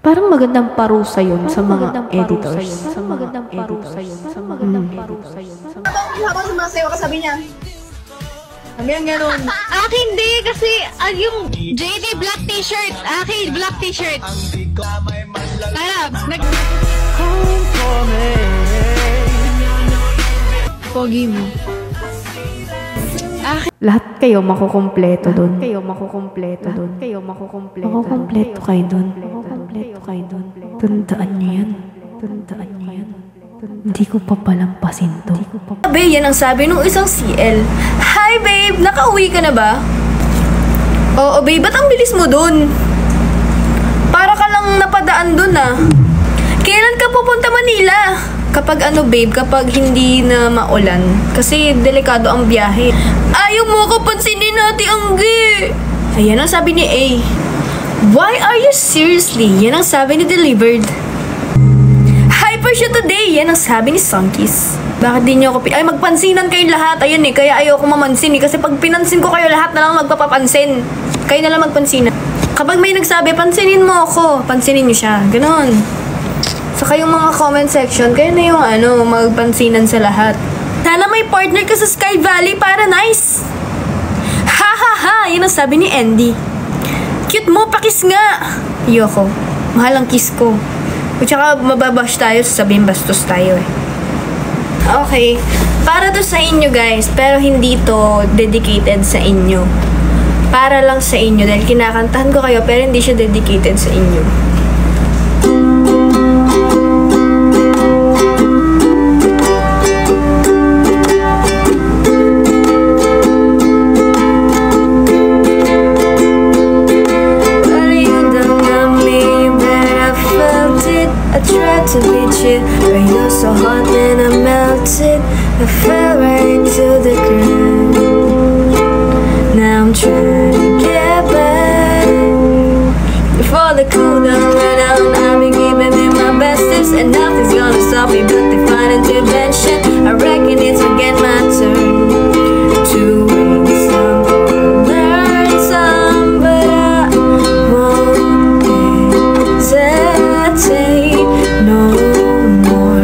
Parang magandang parusa yun sa mga editors. Habang sumasayaw ka, sabi niya. Hanggang ganun. Akin hindi kasi yung JD black t-shirt. Akin black t-shirt. Kaya Pogi mo. Lahat kayo makukumpleto dun. Makukumpleto kayo dun. Tandaan nyo yan. Hindi ko papalampasin to. Sabi, yan ang sabi nung isang CL. Hi babe, nakauwi ka na ba? Oo babe, ba't ang bilis mo dun? Para ka lang napadaan dun ah. Kailan ka pupunta Manila? Kapag babe, kapag hindi na maulan. Kasi delikado ang biyahe. Ayaw mo ko pansinin natin, Anggi. Ayan ang sabi ni A. Why are you seriously? Yan ang sabi ni Delivered. Hyper siya today. Yan ang sabi ni Sunkiss. Bakit di niyo ako ay magpansinan kayong lahat. Ayun kaya ayaw ko mamansin kasi pag pinansin ko kayo lahat na lang magpapapansin. Kayo na lang magpansinan. Kapag may nagsabi, pansinin mo ako. Pansinin niyo siya. Ganon. So kayong mga comment section, kayo na yung magpansinan sa lahat. Sana may partner ka sa Sky Valley para nice. Ha ha ha, yun ang sabi ni Andy. Cute mo, pakis nga. Ayoko. Mahal ang kiss ko. At saka mababash tayo, sasabihin bastos tayo eh. Okay. Para to sa inyo guys, pero hindi to dedicated sa inyo. Para lang sa inyo dahil kinakantahan ko kayo pero hindi siya dedicated sa inyo. To reach it, but you're so hot and I melted. I fell right to the ground. Now I'm trying to get back. Before the cool down run out, I've been giving it my bestest, and nothing's gonna stop me but divine intervention. I reckon it's again my turn to win some, learn some, but I won't hesitate. No more.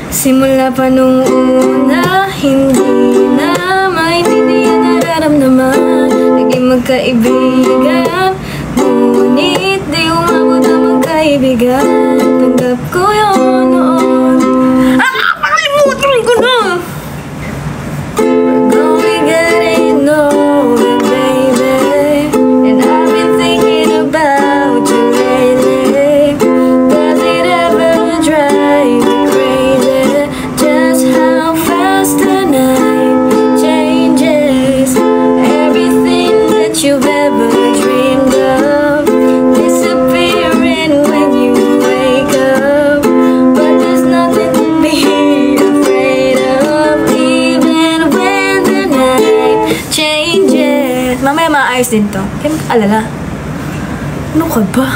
Simula pa nung una, hindi na maintindihan nararamdaman. Naging magkaibigan, ngunit di umabot ang magkaibigan. Tanggap ko yun noon. Pakalimutan ko na! We're going getting nowhere, baby. And I've been thinking about you lately. Does it ever drive you crazy? Just how fast the night changes. Everything that you've ever dreamed of disappearing when you wake up. But there's nothing to be afraid of, even when the night changes. Mamaya maayos din to. Kaya mag-alala. Ano ka ba?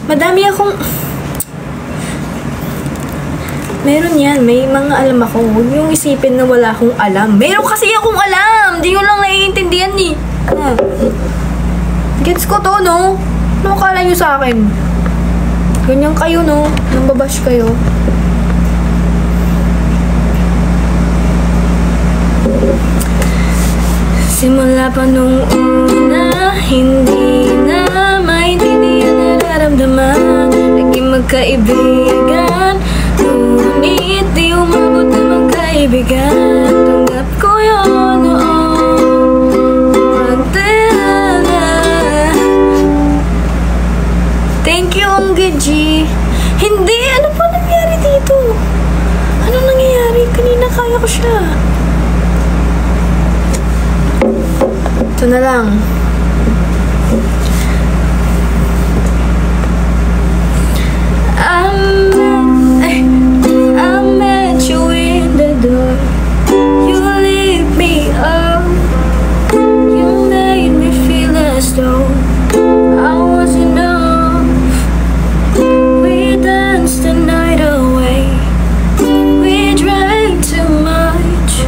Madami akong... Meron yan. May mga alam ako. Huwag niyong isipin na wala akong alam. Meron kasi akong alam! Hindi ko lang naiintindihan eh. Gets ko to, no? Ano akala niyo sa akin? Ganyan kayo, no? Nambabash kayo. Simula pa nung una, hindi na maintindihan nararamdaman. Naging magkaibigan, ngunit di umabot na magkaibigan. Tanggap ko yun noon. Thank you, Anggi G. Hindi, ano pa nangyari dito? Ano nangyayari? Kanina kaya ko siya. Ito na lang. I met you in the door. You lit me up. You made me feel as though I was enough. We danced the night away. We drank too much.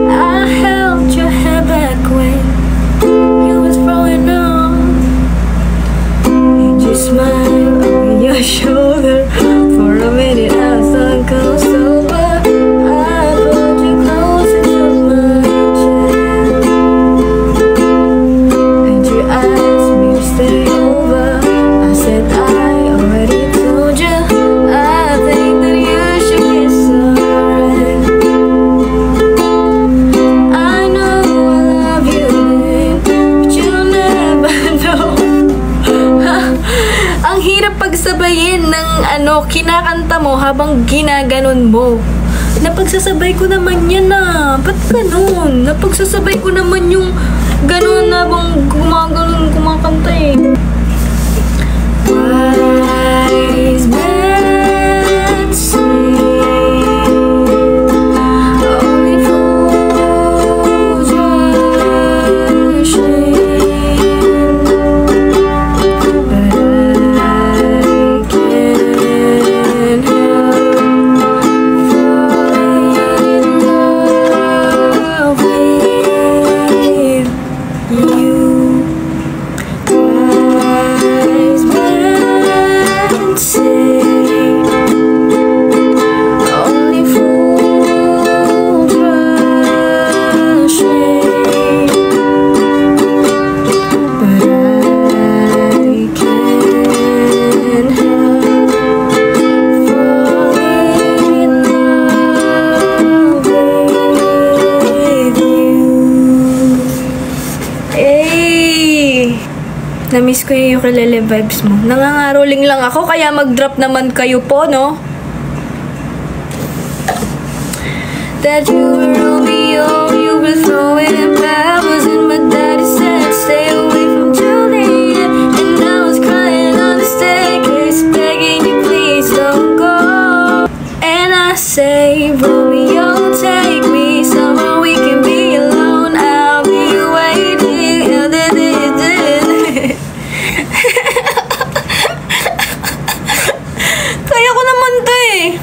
I held your hair back when sabayin ng kinakanta mo habang ginaganon mo. Napagsasabay ko naman yan na. Ba't ganun? Napagsasabay ko naman yung ganun habang kumakanta eh. Wise men say only fools rush in, but I can't help falling in love with you. Wise men say only fools rush in, but I can't help falling in love with you. Hey! Na-miss ko yung ukulele vibes mo. Nangangaroling lang ako, kaya mag-drop naman kayo po, no? That you were Romeo, you were throwing pebbles, and my daddy said stay away from Juliet. And I was crying on the staircase, begging you please don't go. And I say, Romeo, take me somewhere we can be alone. I'll be waiting. Kaya ko naman to eh.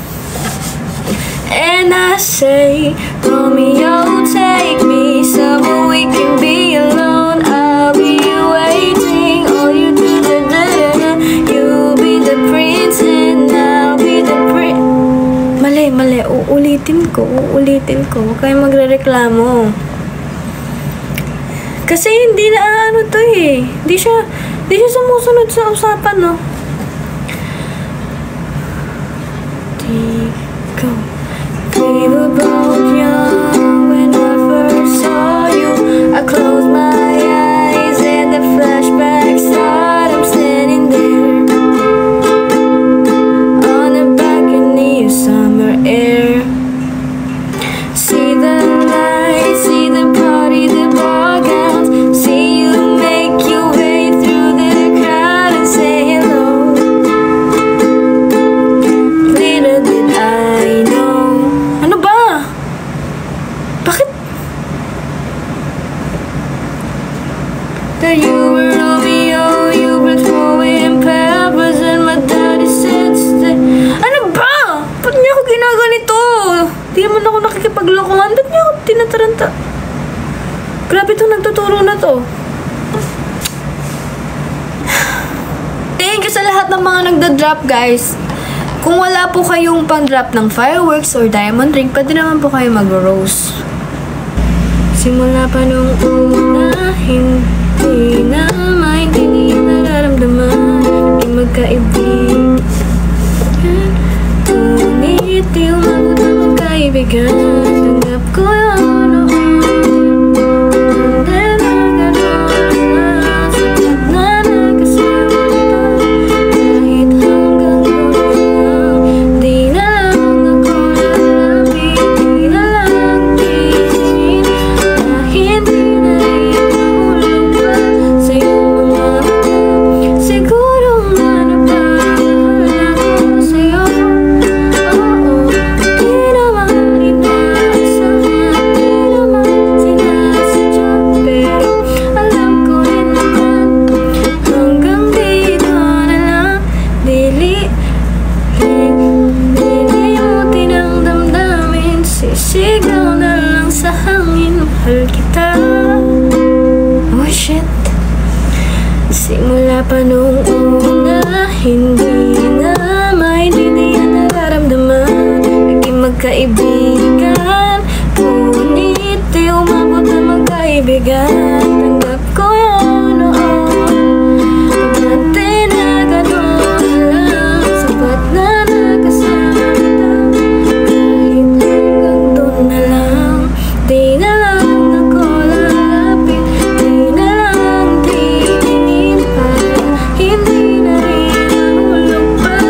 And I say, Romeo, take me somewhere we can be alone. I'll be waiting. All you do, you'll be the prince and I'll be the prince. Mali. Uulitin ko. Huwag kayong magrereklamo. Kasi hindi na to eh. Hindi siya sumusunod sa usapan, no? Go. We were both young when I first saw you. I closed my eyes and the flashback started. I'm standing there on the balcony of summer air. See the lights, see the party, the ball gowns. See you make your way through the crowd and say hello. Little did I know. Ano ba? Bakit? That you were Romeo, you were throwing pebbles, and my daddy said stay. Ano ba? Ba't niya ako ginaganito? Di naman ako nakikipaglokohan. Ba't niya ako tinataranta? Grabe itong nagtuturo na to. Thank you sa lahat ng mga nagda-drop, guys. Kung wala po kayong pang-drop ng fireworks or diamond ring, pwede naman po kayo mag-rose. Simula pa nung una, hindi na maintindihan nararamdaman. Hindi magkaibigan. Ngunit di umagot na magkaibigan. Tanggap ko yun noon. Simula pa nung una, hindi na maintindihan nararamdaman. Naging magkaibigan, ngunit di umabot na magkaibigan. Tanggap ko yun noon. Pag natin na gano'n lang, sapat na nakasama kita. Kahit hanggang doon na lang, di na lang ako lalapit. Di na lang titingin pa, hindi na rin nahulog pa.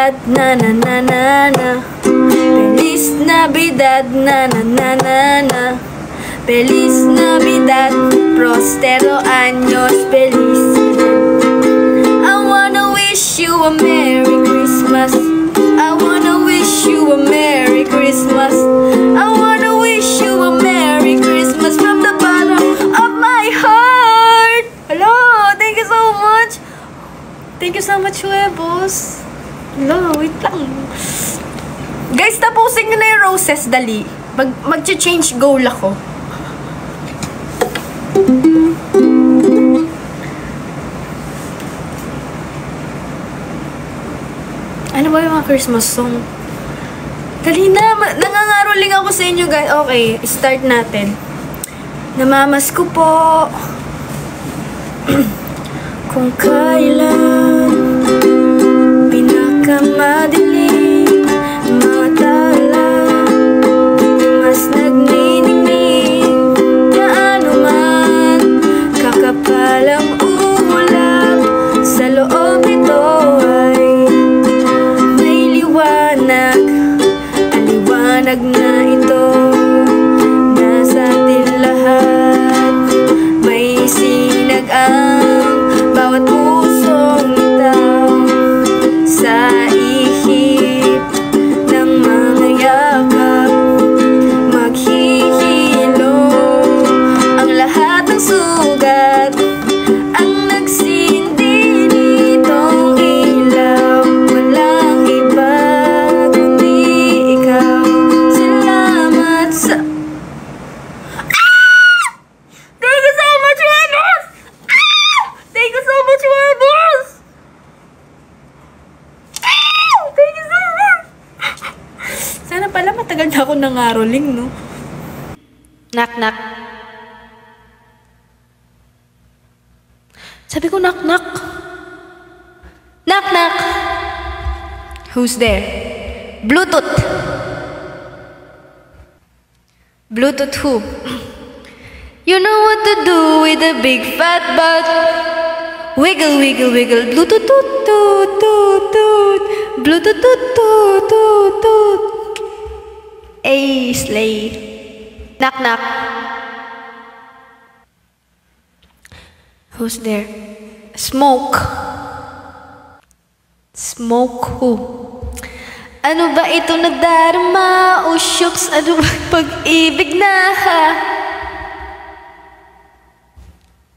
Navidad, na na na na na. Feliz Navidad, na na na na na. Feliz Navidad, prospero años feliz. I wanna wish you a Merry Christmas. I wanna wish you a Merry Christmas. I wanna wish you a Merry Christmas from the bottom of my heart. Hello, thank you so much. Thank you so much, Huevos. Hello, wait lang. Guys, tapusin nyo na yung roses, dali. Mag-change goal ako. Ano ba yung mga Christmas song? Dali na, nangangaroling ako sa inyo, guys. Okay, start natin. Namamas ko po kung kailan pinakamadilim mga tala, mas nagniningning gaano man kakapal ang ulap sa loob nito ay may liwanag, aliwanag na ito nasa atin lahat, may sinag ang bawat pusong itaw sa ihip ng mga yakap, maghihilom ang lahat ng sugat, ang nagsindi nitong ilaw, walang iba kundi ikaw. Salamat sa... Thank you so much, Huevos! Thank you so much, Huevos! Thank you so much! Sana pala matagal na ako nangaroling, no? Knock, knock. Sabi ko, knock, knock. Knock, knock. Who's there? Bluetooth. Bluetooth who? You know what to do with a big fat butt. Wiggle, wiggle, wiggle. Bluetooth, toot, toot, toot, toot. Bluetooth, toot, toot, toot, toot. Ay, slay. Knock, knock. Who's there? Smoke. Smoke who? Ano ba ito nadarama? Oh, shucks. Ano ba pag-ibig na ha?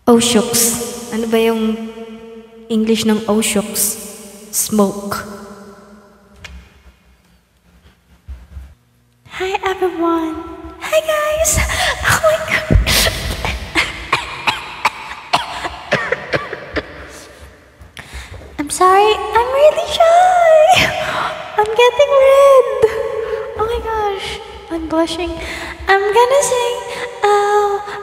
Oh, shucks. Ano ba yung English ng oh, shucks? Smoke. Hi, everyone. Hi, guys. Oh, my God. I'm sorry. I'm really shy. I'm getting red. Oh, my gosh. I'm blushing. I'm gonna sing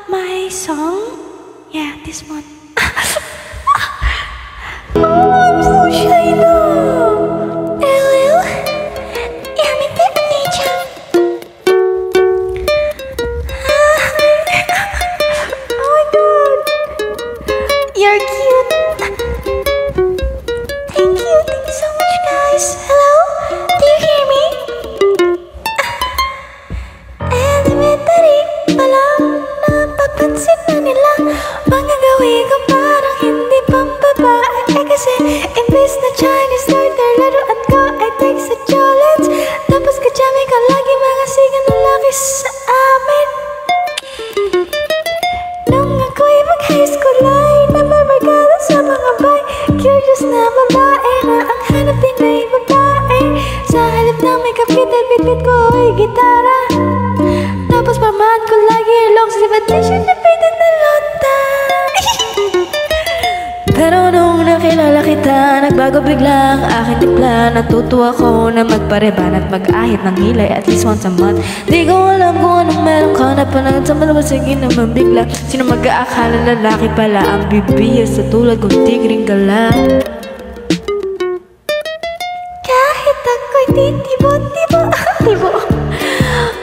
my song. Yeah, this one. Oh, I'm so shy now. Hello? Yummy baby nature. Oh my God. You're cute. Thank you. Thank you so much, guys. Hello? Do you hear me? Elementary pa lang napapansin na nila mga gawin ko parang hindi pang babae. Kasi imbis na Chinese starter, laruan ko ay text sa Jolens. Tapos kajami ka lagi mga siga na laki sa amin. Nung ako'y mag-high school ay nababarkada sa mga bay. Curious na babae na ang hanap din ay babae. Sa halip na may kapital, bit-bit ko ay gitara. Tapos pamahan ko lagi long sleeve at t-shirt na pitan na lonta. Pero nung nakilala kita, nagbago bigla ang aking timpla. Natuto ako na magpareban at mag-ahit ng hilay at least once a month. Di ko alam kung anong meron ka na panagad sa malabasagin naman bigla. Sino mag-aakala lalaki pala ang bibihis sa tulad kong tigring gala. Kahit ako'y titibot-tibo, tibo,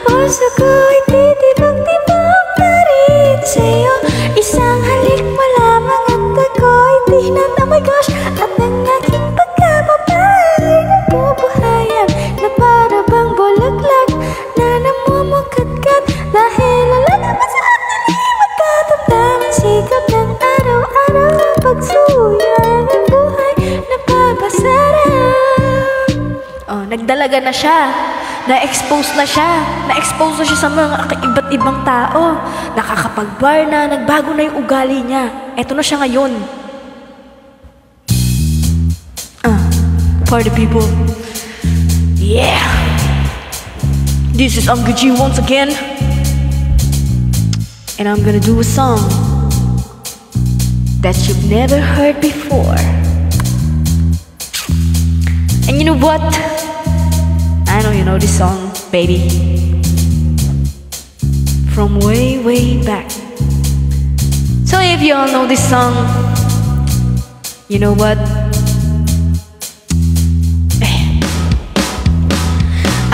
puso ko'y titibok-tibok na rin sa'yo. Isang halik mo lamang at ako'y tinat. Oh my gosh, at ang aking pagkababay nagbubuhay. talaga na siya. Na-expose na siya. Na-expose na siya sa mga iba't ibang tao. Nakakapag-bar na, nagbago na yung ugali niya. Eto na siya ngayon. For the people. Yeah! This is Uncle G once again. And I'm gonna do a song that you've never heard before. And you know what? I know you know this song, baby. From way, way back. So if you all know this song, you know what?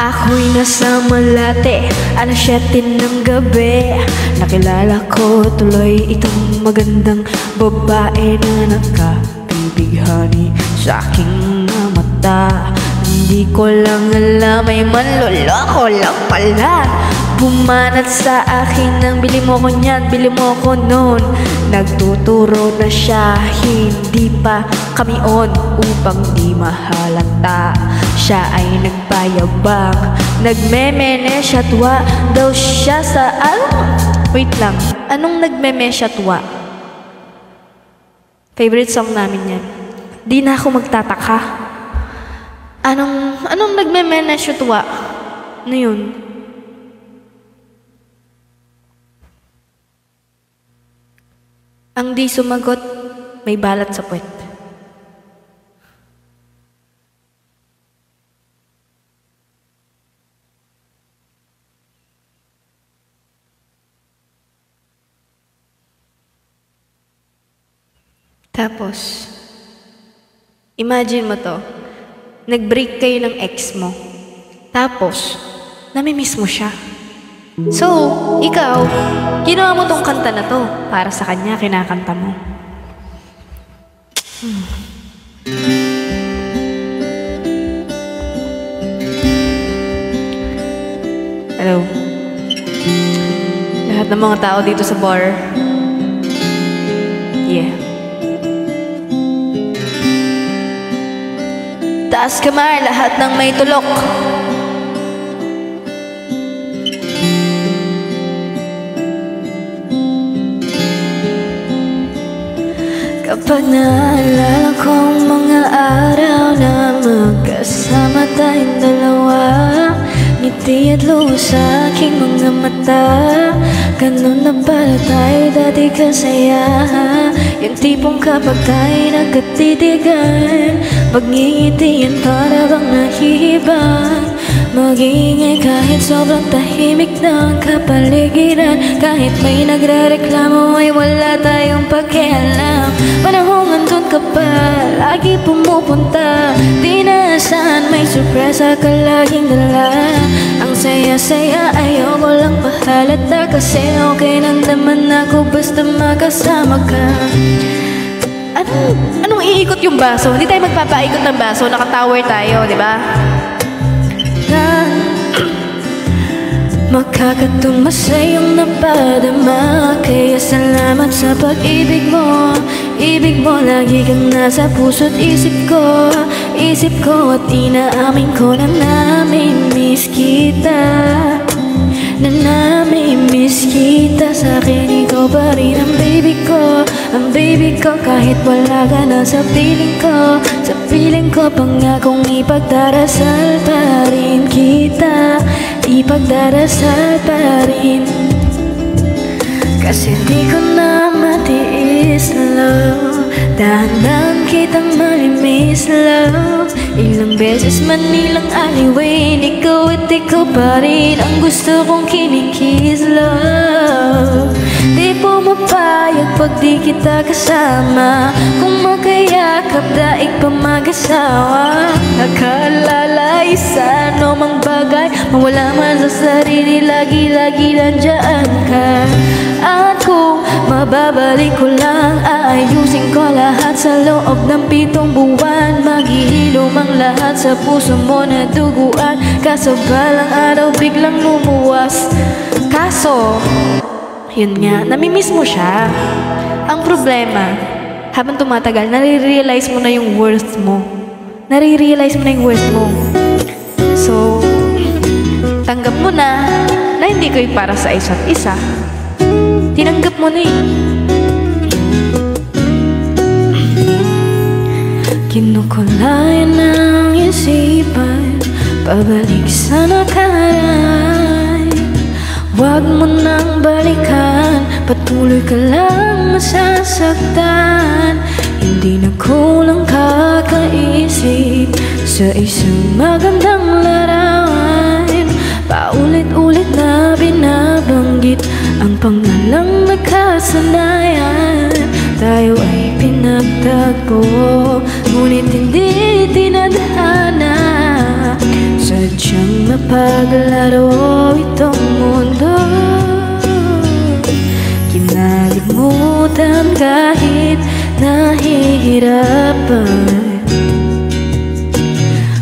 Ako'y nasa Malate, alas 7 ng gabi. Nakilala ko tuloy itong magandang babae na nakabibighani sa aking mga mata. Hindi ko lang alam, may manloloko lang pala. Bumanat sa akin ng bili mo ko niyan, bili mo ko noon. Nagtuturo na siya, hindi pa kami on upang di mahalata. Siya ay nagbayabang, nagmemene siya tuwa daw siya sa Wait lang, anong nagmeme siya tuwa? Favorite song namin yan. Di na ako magtataka. Anong nagmemene siya tuwa? Ano yun? Ang di sumagot, may balat sa puwet. Tapos, imagine mo to, nag-break kayo ng ex mo. Tapos, namimiss mo siya. So, ikaw, ginawa mo tong kanta na to para sa kanya, kinakanta mo. Hello. Lahat ng mga tao dito sa bar. Yeah. Taas kamay, lahat ng may tulok. Kapag naalala ko ang mga araw na magkasama tayong dalawa, ngiti at luha sa aking mga mata. Ganun na pala tayo dati kasaya. Yung tipong kapag tayo nagkatitigan, pag-ngingitian para bang nahihibang. Mag-iingay kahit sobrang tahimik ng kapaligiran. Kahit may nagrereklamo ay wala tayong pakialam. Panahong andun ka pa, lagi pumupunta. Di na saan may sorpresa ka laging dala. Ang saya-saya ayoko lang pahalata, kasi okay lang naman ako basta makasama ka. Anong iikot yung baso? Hindi tayo magpapaikot ng baso, naka-tower tayo, di ba? Makakatuma sa iyong napadama, kaya salamat sa pag-ibig mo. Ibig mo, lagi kang nasa puso't isip ko. Isip ko at inaamin ko na nami-miss kita. Na nami-miss kita. Sa akin ikaw pa rin ang baby ko. Ang baby ko kahit wala ka na sa piling ko. Sa piling ko pangakong ipagdarasal pa rin kita. Ipagdarasal pa rin. Kasi di ko na matiis, love. Dahan-dahan kitang malimiss, love. Ilang beses man nilang aliwain, ikaw at ikaw pa rin ang gusto kong kinikiss, love. Di pumapayag pag di kita kasama. Kung magkayakap daig pa mag-asawa. Nakaalala isa no mang bagay, mawala man sa sarili, lagi-lagi nandiyan ka. At kung mababalik ko lang, aayusin ko lahat sa loob ng 7 buwan. Maghihilom ang lahat sa puso mo na duguan. Kaso balang araw biglang lumuwas. Kaso, yun nga, namimiss mo siya. Ang problema, habang tumatagal, nare-realize mo na yung worth mo. Nare-realize mo na yung worth mo. So, Tanggap mo na hindi kayo para sa isa't isa. Tinanggap mo na eh. Kinukulayan ng isipan, pabalik sa nakaraan. Huwag mo nang balikan, patuloy ka lang masasaktan. Hindi na kulang kakaisip sa isang magandang larawan. Paulit-ulit na binabanggit ang pangalang nakasanayan. Tayo ay pinagtagpo, ngunit hindi tinadhana. Sadyang mapaglaro itong mundo. Kinalimutan kahit nahihirapan,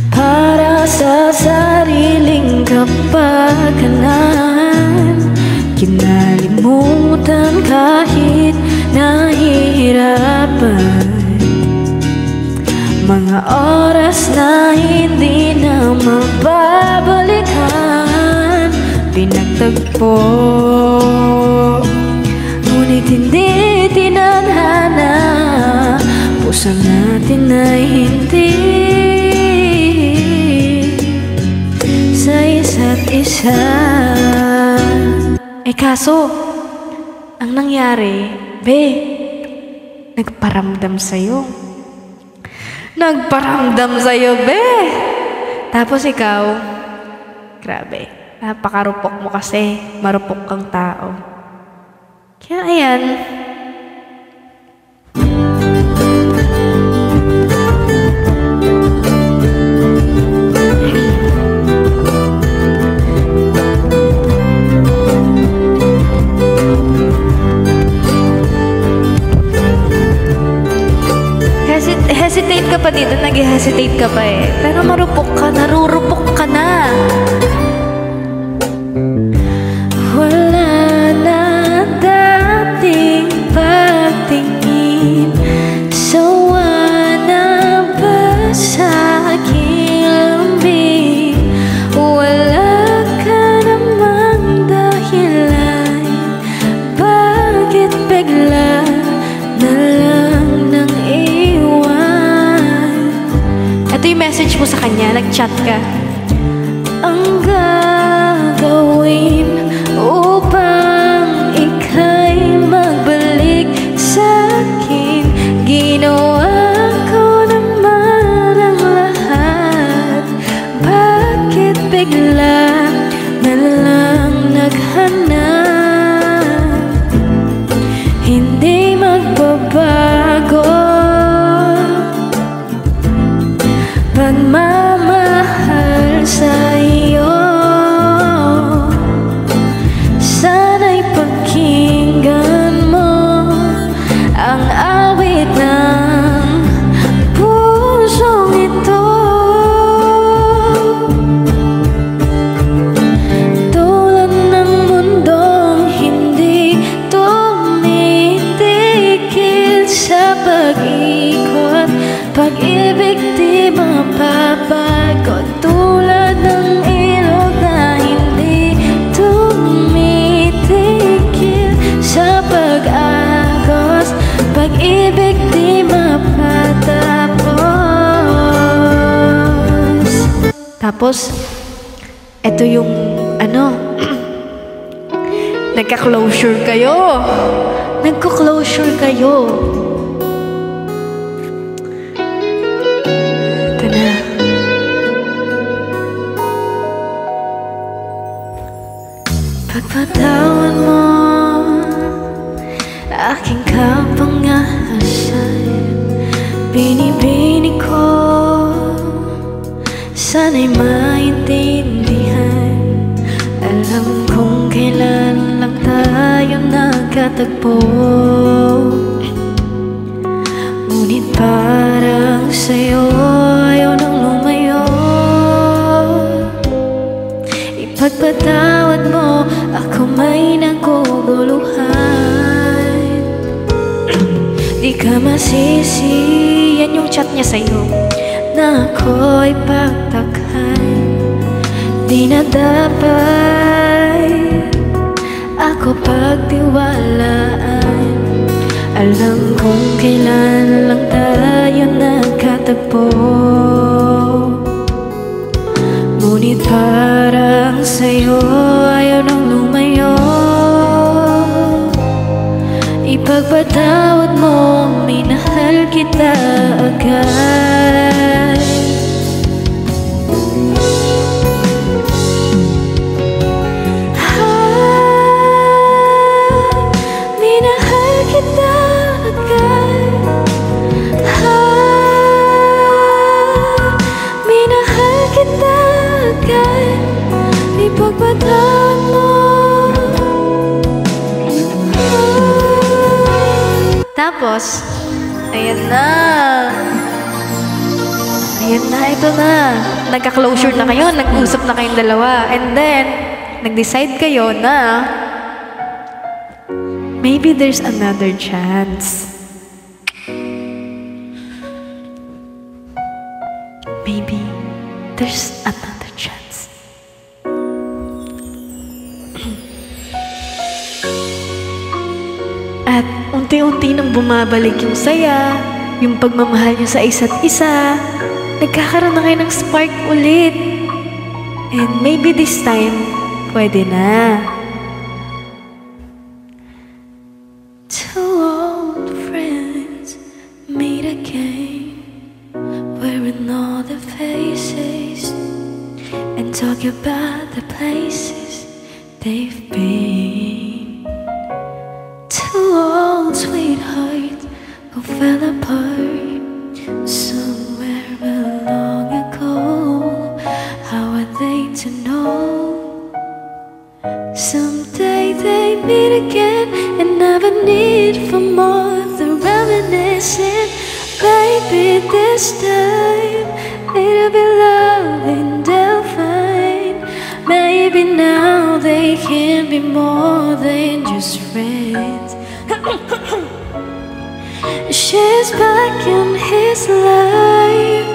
para sa sariling kapakanan. Kinalimutan kahit nahihirapan, mga oras na hindi na mababalikan. Pinagtagpo, ngunit hindi tinadhana. Puso natin ay hindi sa isa't isa. Kaso, ang nangyari, be, nagparamdam sa'yo. Nagparamdam sa'yo, be. Tapos ikaw, grabe, napakarupok mo kasi, marupok kang tao. Kaya ayan, hesitate ka pa dito, nag-hesitate ka pa eh. Pero marupok ka, narurupok ka na. Wala na dating pagtingin, sawa na ba sa aking lambing? Wala ka namang dahilan, bakit bigla na lang nang ito yung message mo sa kanya, nag-chat ka. Ang gagawin upang ika'y magbalik sa'kin, ginawa ko naman ang lahat. Bakit bigla na lang naghanap? Hindi magbabago pagmamahal sa'yo. Sana'y pakinggan mo ang awit ng pusong ito. Tulad ng mundong hindi tumitigil sa pag-ikot, pag-ibig di mapapagod. Tulad ng ilog na hindi tumitigil sa pag-agos, pag-ibig di mapatapos. Tapos, eto yung nagka-closure kayo. Nagko-closure kayo. Pagpatawan mo aking kapangahasan, binibini ko, sana'y maintindihan. Alam kong kailan lang tayo nagkatagpo, ngunit parang sa'yo ayaw nang lumayo. Ipagpatawad mo, ako may naguguluhan. Di ka masisi, yan yung chat niya sa'yo, na ako'y pagtakhan. Di na dapat ako pagtiwalaan. Alam kong kailan lang tayo nagkatagpo, ngunit parang sa'yo ayaw nang lumayo. Ipagpatawad mo, minahal kita agad. Minahal kita agad. Minahal kita agad. Ipagpatawad mo. Tapos, ayan na. Ayan na, ito na. Nagka-closure na kayo, nag-usap na kayong dalawa. And then, nag-decide kayo na maybe there's another chance. Maybe there's another chance. At unti-unti nang bumabalik yung saya, yung pagmamahal niyo sa isa't isa, nagkakaroon na kayo ng spark ulit. And maybe this time, pwede na. Two old friends meet again, wearing all the faces, and talk about the places they've been. Two old sweethearts who fell apart somewhere long ago. How are they to know? Someday they meet again and never need for more than reminiscing. Maybe this time it'll be love and they'll find. Maybe now they can be more than just friends. She's back in his life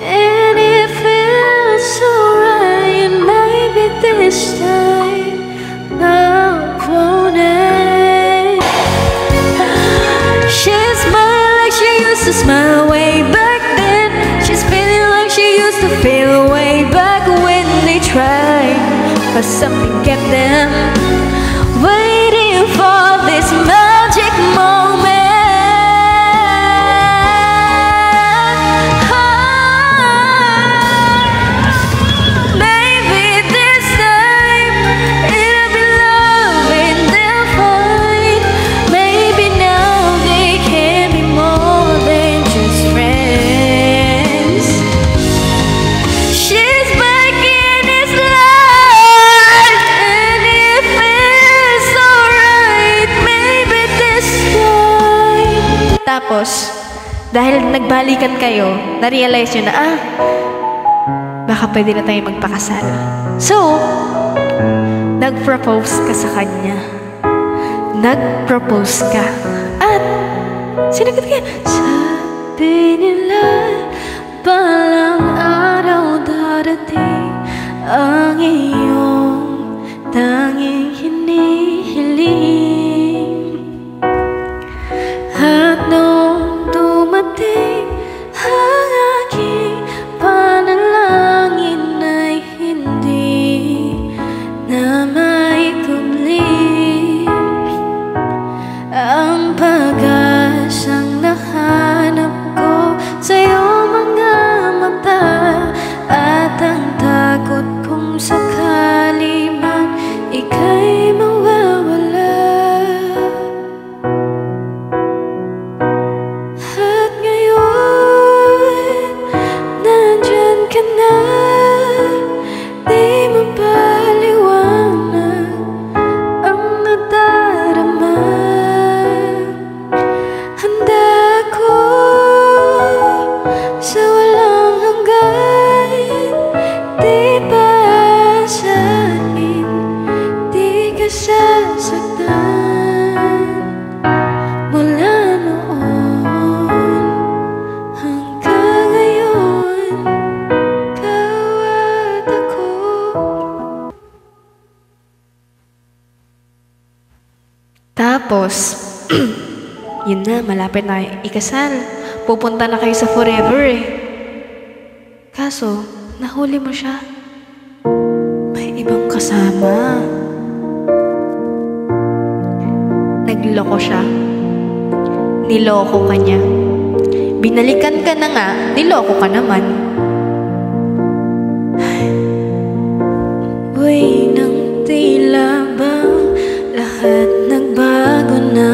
and it feels so right. Maybe this time love won't end. She's smiling like she used to smile way back then. She's feeling like she used to feel way back when they tried, but something kept them waiting for this magic moment. Maybe this time it'll be love and they'll find. Maybe now they can be more than just friends. She's back in his life and it feels so right. Maybe this time. Tapos, dahil nagbalikan kayo, na-realize nyo na, baka pwede na tayo magpakasal. So, nag-propose ka sa kanya. Nag-propose ka. At, sinagot ka, sabi nila, balang araw darating ang iyong tanging hinihiling. At nung dumating ang aking panalangin ay hindi na maikubli. Ang pag-asang nahanap ko sa iyong mga mata, at ang takot kung sakali man ika'y mawawala. Tapos, yun na, malapit na kayo ikasal. Pupunta na kayo sa forever eh. Kaso, nahuli mo siya. May ibang kasama. Nagloko siya. Niloko ka niya. Binalikan ka na nga, niloko ka naman. Buhay ng tila bang lahat nagbago na.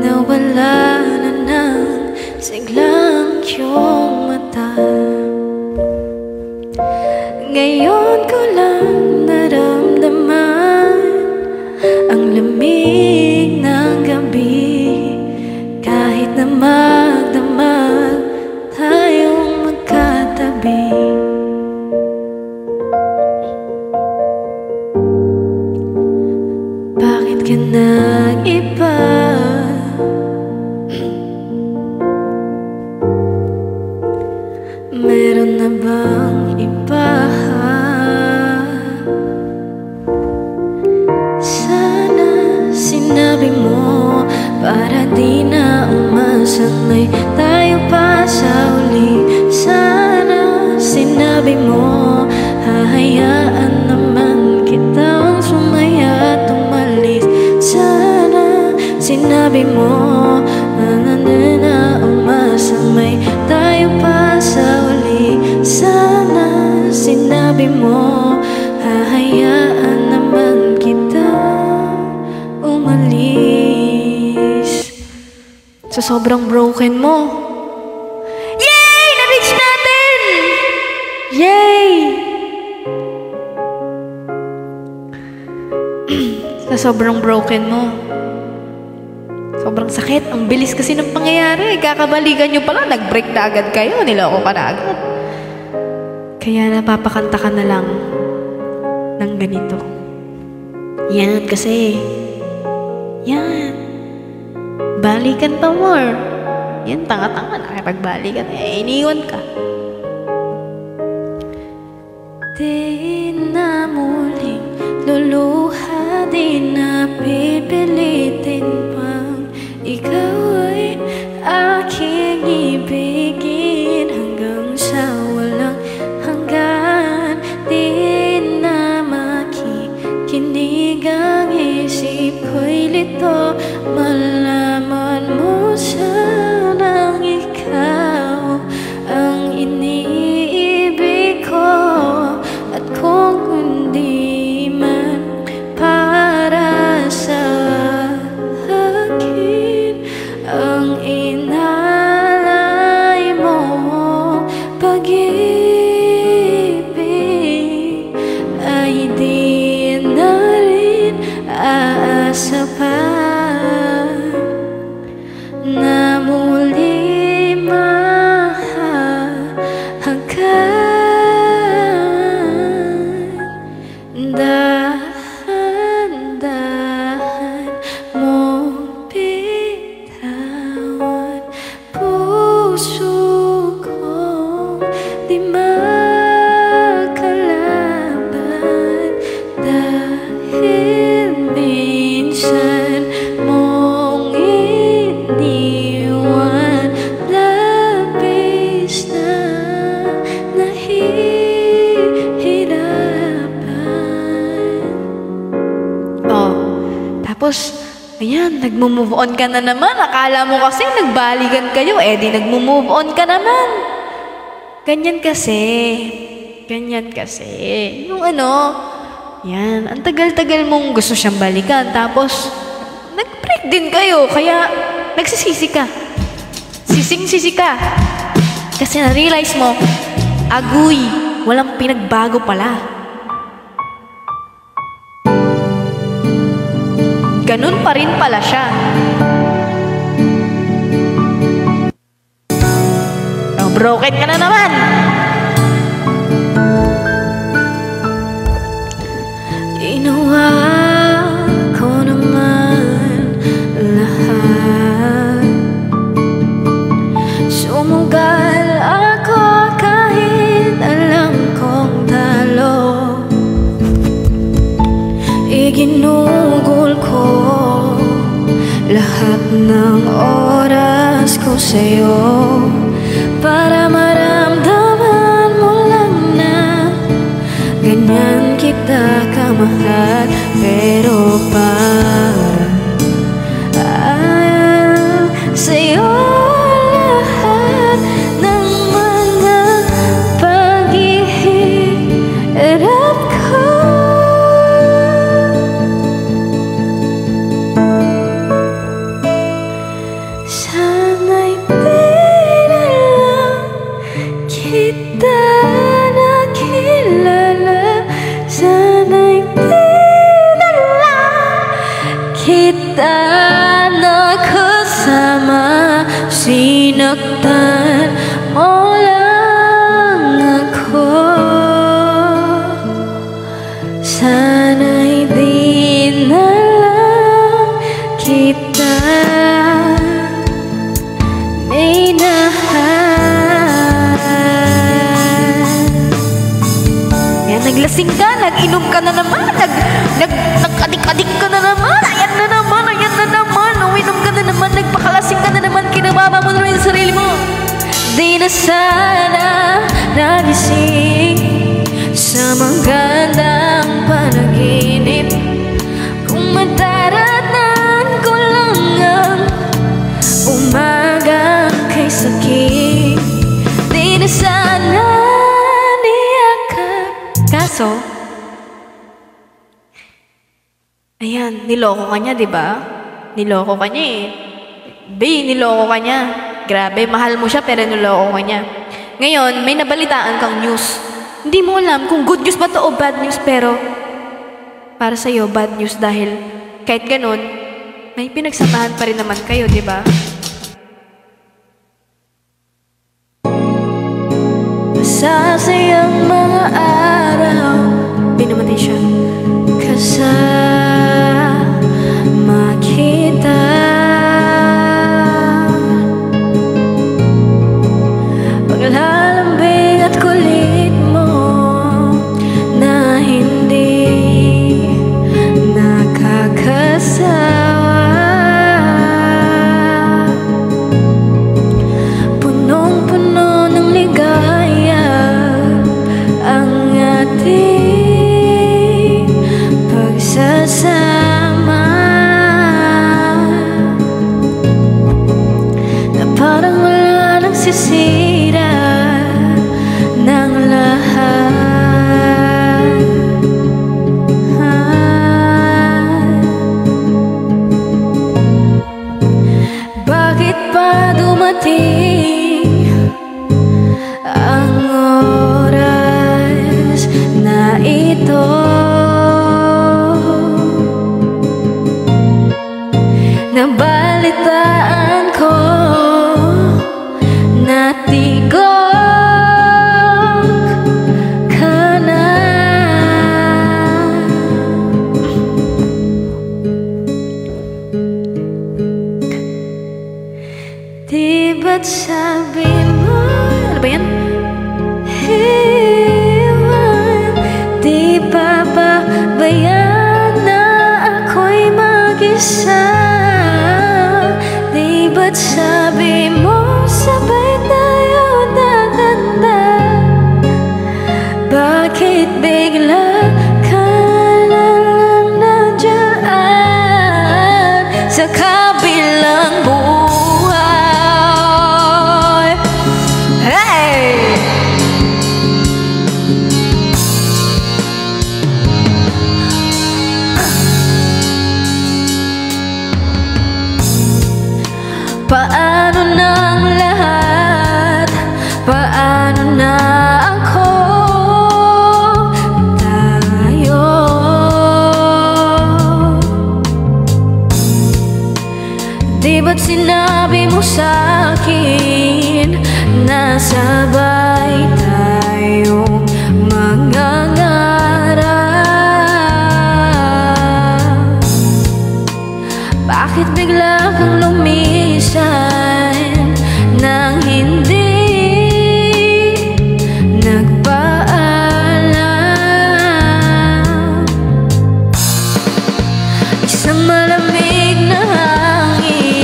Nawala na ng siglang iyong mata. Ngayon ko lang naramdaman ang lamig ng gabi. Kahit na magdamag tayong magkatabi. Bakit ka nag-iba? Meron na bang iba? Sana sinabi mo para di na umasanay tayo pa sa uli. Sana sinabi mo hahayaan naman kitang sumaya at umalis. Sana sinabi mo na umasanay tayo pa sa uli. Sana sinabi mo hahayaan naman kitang umalis. Sa sobrang broken mo. Yay! Na-reach natin! Yay! Sa sobrang broken mo. Sobrang sakit. Ang bilis kasi ng pangyayari. Kakabalikan nyo pala. Nag-break na agad kayo. Niloko ka na agad. Kaya napapakanta ka na lang ng ganito. Yan kasi. Yan. Balikan pa more. Yan, tanga-tanga. Nakipagbalikan. Iniwan ka. Di na muling luluha. Di na pipilitin pang ikaw ay aking ibigin hanggang sa walang hanggan. Di na makikinig ang isip ko'y lito. Malaman mo sanang ikaw ang iniibig ko. At kung hindi man para sa akin ang inalay mo pag-ibig, ay di na rin aasa pa na muli mahahagkan. Dahan-dahan mong bitawan puso kong di makalaban. Dahil minsan mong iniwan, labis na nahihirapan. Oh, tapos, ayan, nagmo-move on ka na naman. Akala mo kasi nagbalikan kayo, eh di nagmo-move on ka naman. Ganyan kasi. Ganyan kasi. Yung ano, yan, ang tagal-tagal mong gusto siyang balikan. Tapos, nag-break din kayo. Kaya, nagsisisi ka. Sising-sisi ka. Kasi na-realize mo, agoy, walang pinagbago pala. Ganun pa rin pala siya. Oh, broken ka na naman. Ginawa ko naman lahat. Sumugal ako kahit alam kong talo. Iginugol lahat ng oras ko sa'yo para maramdaman mo lang na ganyan kita kamahal. Pero sa'yo lahat ng mga paghihirap ko. Sana'y di na lang kita nakilala. Sana'y di na lang kita nakasama. Sinaktan mo lang ako. Sana'y di na lang kita yan, naglasing ka, nag-inom ka na naman, nag-adik-adik ka na naman, ayan na naman, uminom ka na naman, nagpakalasing ka na naman, kinababa mo na rin yung sarili mo. Di na sana nagising sa magandang panaginip kung madaratan ko lang ang umaga kay sakit. Di na sana niyakap. Kaso, ayan, niloko ka niya, diba? Niloko ka niya eh. Niloko ka niya. Grabe, mahal mo siya pero niloko ka niya. Ngayon, may nabalitaan kang news. Hindi mo alam kung good news ba to o bad news, pero para sa'yo, bad news dahil kahit ganun, may pinagsamahan pa rin naman kayo, diba? Masasayang mga araw, pinamatay siya, kasama kita. Paglalambing at kulit mo na hindi nakakasawa. Punong-puno ng ligaya ang ating pagsasama, na parang wala nang sisira ng lahat. Bakit pa dumating ang oras na ito? Nabalitaan ko na tigok ka na. Di ba't sabi mo, ano ba yan? Iwan, di pa ba bayan na ako'y mag-isa? Di ba't sabi mo sabay tayo tatanda? Bakit bigla ka na lang nandiyan sa kabilang buhay? Hey! Paano nang lahat? Paano na ako? Tayo. Di ba't sinabi mo sa'kin na sabay tayong mangangarap? Bakit bigla kang lumisan nang hindi nagpaalam? Isang malamig na hangin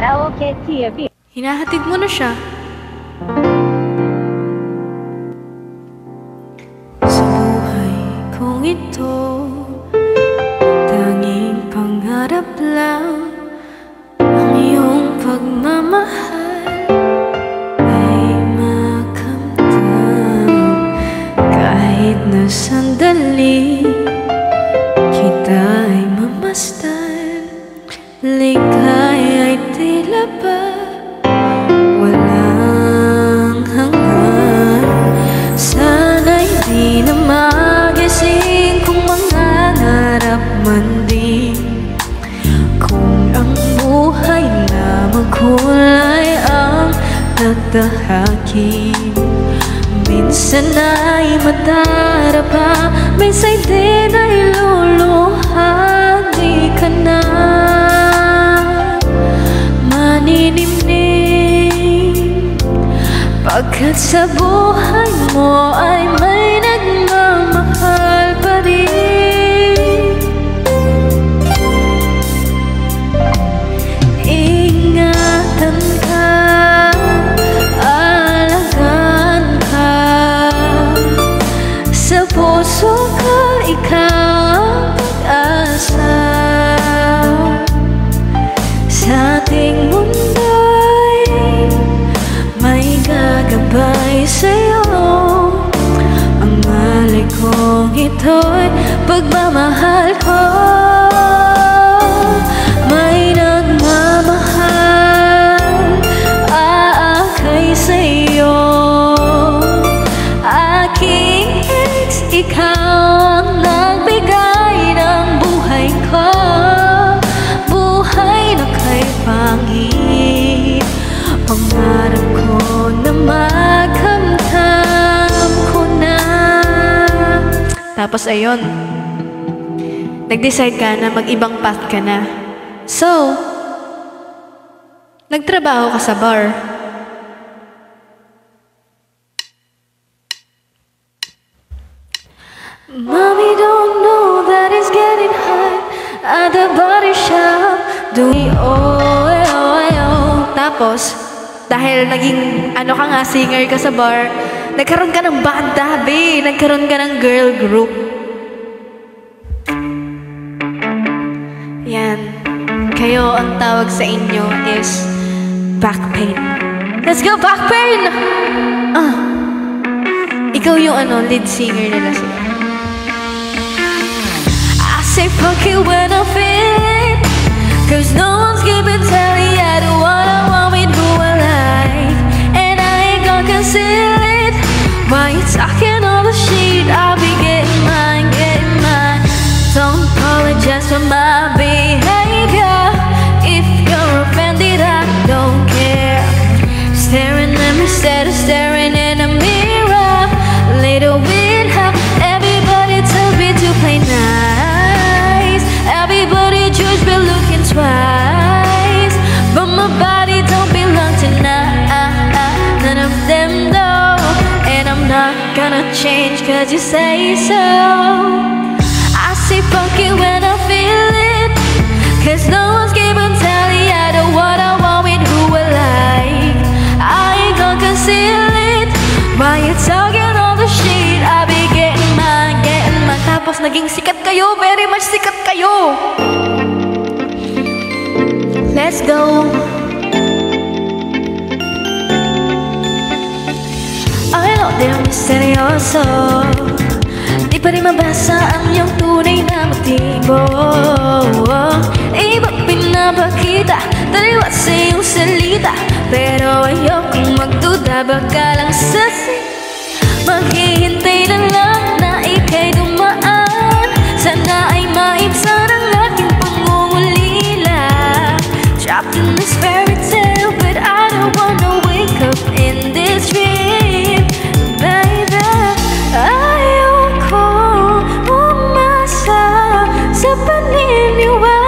Karaoke TV. Hinahatid mo na siya. Sa buhay kong ito, tanging pangarap lang ang iyong pagmamahal ay makamtan. Kahit na sandali kita ay mamasdan, likay ay tila ba walang hanggan. Sana'y di na magising kung mangangarap man din, kung ang buhay na magkulay ang tatahakin. Minsan ay madarapa, minsan din ay luluha. Di ka na maninimnim, pagkat sa buhay mo ay may nagmamahal pa rin. Ingatan ka, alagaan ka, sa puso ko ikaw ang pag-asa. Sa ating mundo'y may gagabay sa'yo. Ang malay kong ito'y pagmamahal ko. May nagmamahal, aakay sa'yo. Aking ex, ikaw ang nagbigay ng buhay ko. Buhay na kay pangit, pangarap ko na makamtam ko na. Tapos ayun, nag-decide ka na mag-ibang path ka na. So, nagtrabaho ka sa bar. Mommy don't know that it's getting hot at the body shop. Tapos, dahil naging ano ka nga, singer ka sa bar, nagkaroon ka ng banda, be. Nagkaroon ka ng girl group. Yan. Kayo, ang tawag sa inyo is back pain. Let's go, back pain! Ikaw yung lead singer nila sila. I say fuck it when I feel it, 'cause no one's giving telling I do what I want with who I like, and I ain't gonna conceal it. Why you talking all the shit? I'll be getting mine, getting mine. Don't apologize for my behavior. If you're offended, I don't care. Staring at me instead of staring in a mirror. Little weird how everybody tells me to play nice. Everybody just be looking twice, but my body don't belong to none of them though. And I'm not gonna change 'cause you say so. I say fuck it when I feel it, 'cause no one's giving telly. I do what I want with who I like. I ain't gonna conceal it. Why you talking all the shit? I be getting mine, getting mine. Tapos naging sikat kayo, very much sikat kayo. Let's go. I know di naman seryoso, di pa rin mabasa ang iyong tunay na motibo. Iba pinapakita, taliwas sa iyong salita, pero ayokong magduda, baka lang sasi. Maghihintay na lang na ika'y dumaan, sana ay maibsan ang aking pangungulila. Trapped in this fairy tale, but I don't wanna wake up in this dream. Baby, ayoko umasa sa paniniwala.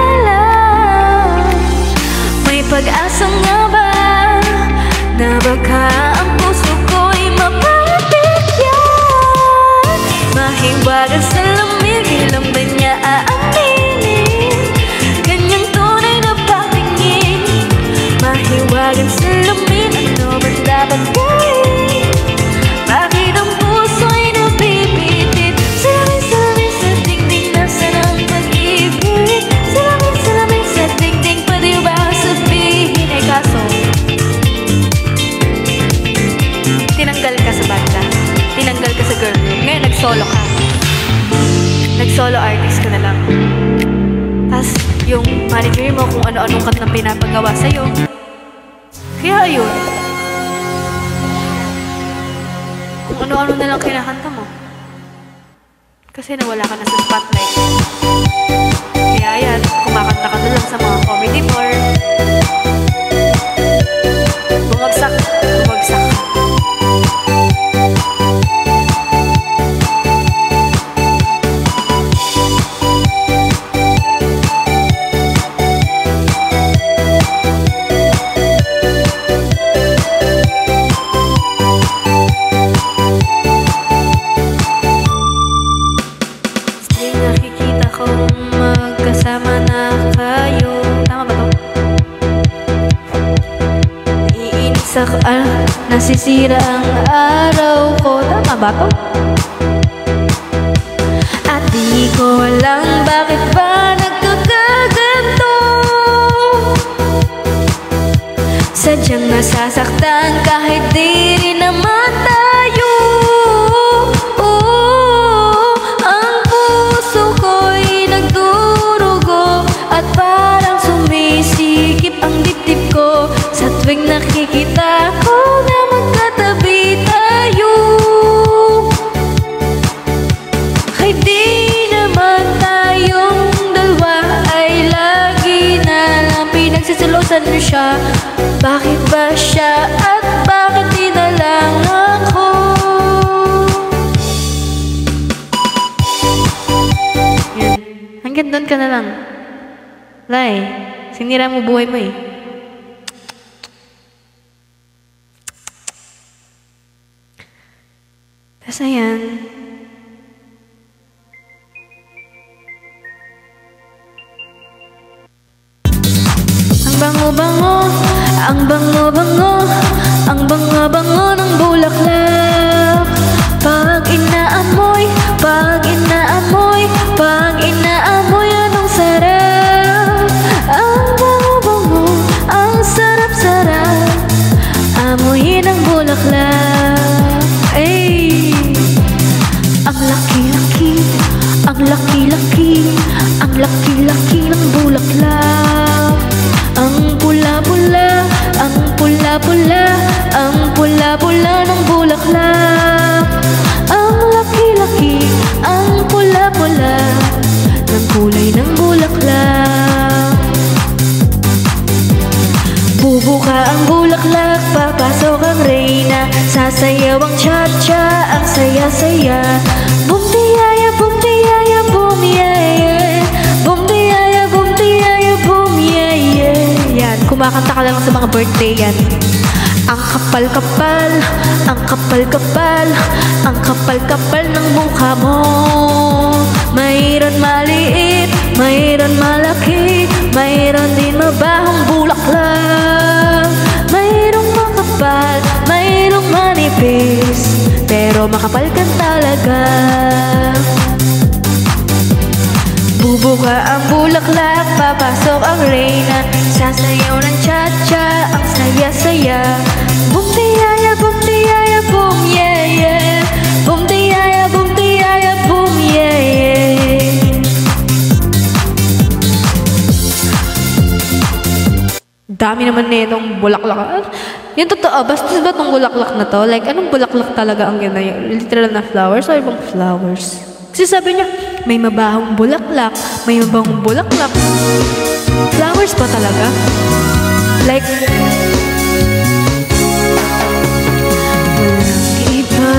yung manager mo kung ano-anong kantang pinapagawa sa'yo. Kaya ayun, kung ano-ano na lang kinakanta mo. Kasi nawala ka na sa spotlight. Kaya yan, kumakanta ka na lang sa mga comedy bar. Bumagsak, bumagsak. Nakikita kong magkasama na kayo. Tama ba to? Naiinis ako, nasisira ang araw ko. Tama ba to? At di ko alam bakit ba nagkakaganto. Sadyang nasasaktan kahit di rin naman tayo. Sa tuwing nakikita ko na magkatabi tayo, ay di naman tayong dalawa ay lagi na lang pinagsisilosan siya. Bakit ba siya at bakit di na lang ako? Yan. Hanggang doon ka na lang. Lai, sinira mo buhay mo eh. Tapos ayan, ang bango-bango, ang bango-bango, ang bango-bango ng bulaklak. Pag inaamoy, pag inaamoy, pag inaamoy, anong sarap. Ang bango-bango, ang sarap-sarap, amoyin ang bulaklak. Ay! Ang laki-laki, ang laki-laki, ang laki-laki ng bulaklak. Ang pula-pula, ang pula-pula, ang pula-pula ng bulaklak. Ang laki-laki, ang pula-pula ng kulay ng bulaklak. Bubuka ang bulaklak, papasok ang reyna, sasayaw ang cha-cha, ang saya-saya. Bumtiyaya, bumtiyaya, bumiyaya, bumtiyaya, bumtiyaya, bumiyaya. Yan, kumakanta ka lang sa mga birthday yan. Ang kapal-kapal, ang kapal-kapal, ang kapal-kapal ng mukha mo. Mayroon maliit, mayroon malaki, mayroon din mabahong bulaklak. Mayroong makapal, mayroong manipis, pero makapal ka talaga. Bubuka ang bulaklak, papasok ang reyna, sasayaw ng cha-cha, ang saya-saya. Bumtiyaya, bumtiyaya, bumiyaya, bumtiyaya, bumtiyaya, bumiyaya. Dami naman na itong bulaklak. Yung totoo, basta ba itong bulaklak na to? Like, anong bulaklak talaga ang ginayon? Literal na flowers o ibang flowers? Kasi sabi niya, may mabahong bulaklak, may mabahong bulaklak. Flowers pa talaga? Like, walang iba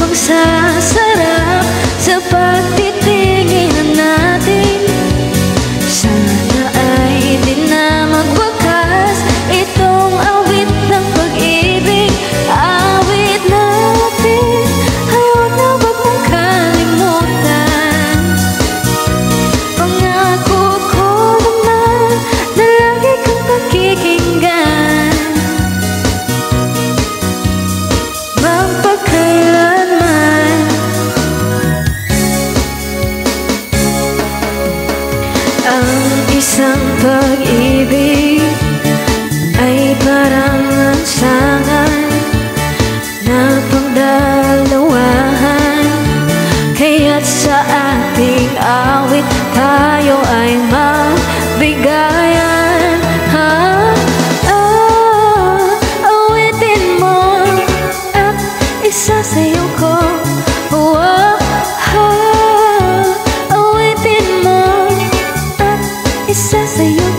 pang sasarap sa pagtitingin natin. Sana ay di na magwakas itong awit ng pag-ibig. Awit natin ay huwag na wag mong kalimutan. Pangako ko naman na lagi kang pakikinggan. Magpakailanman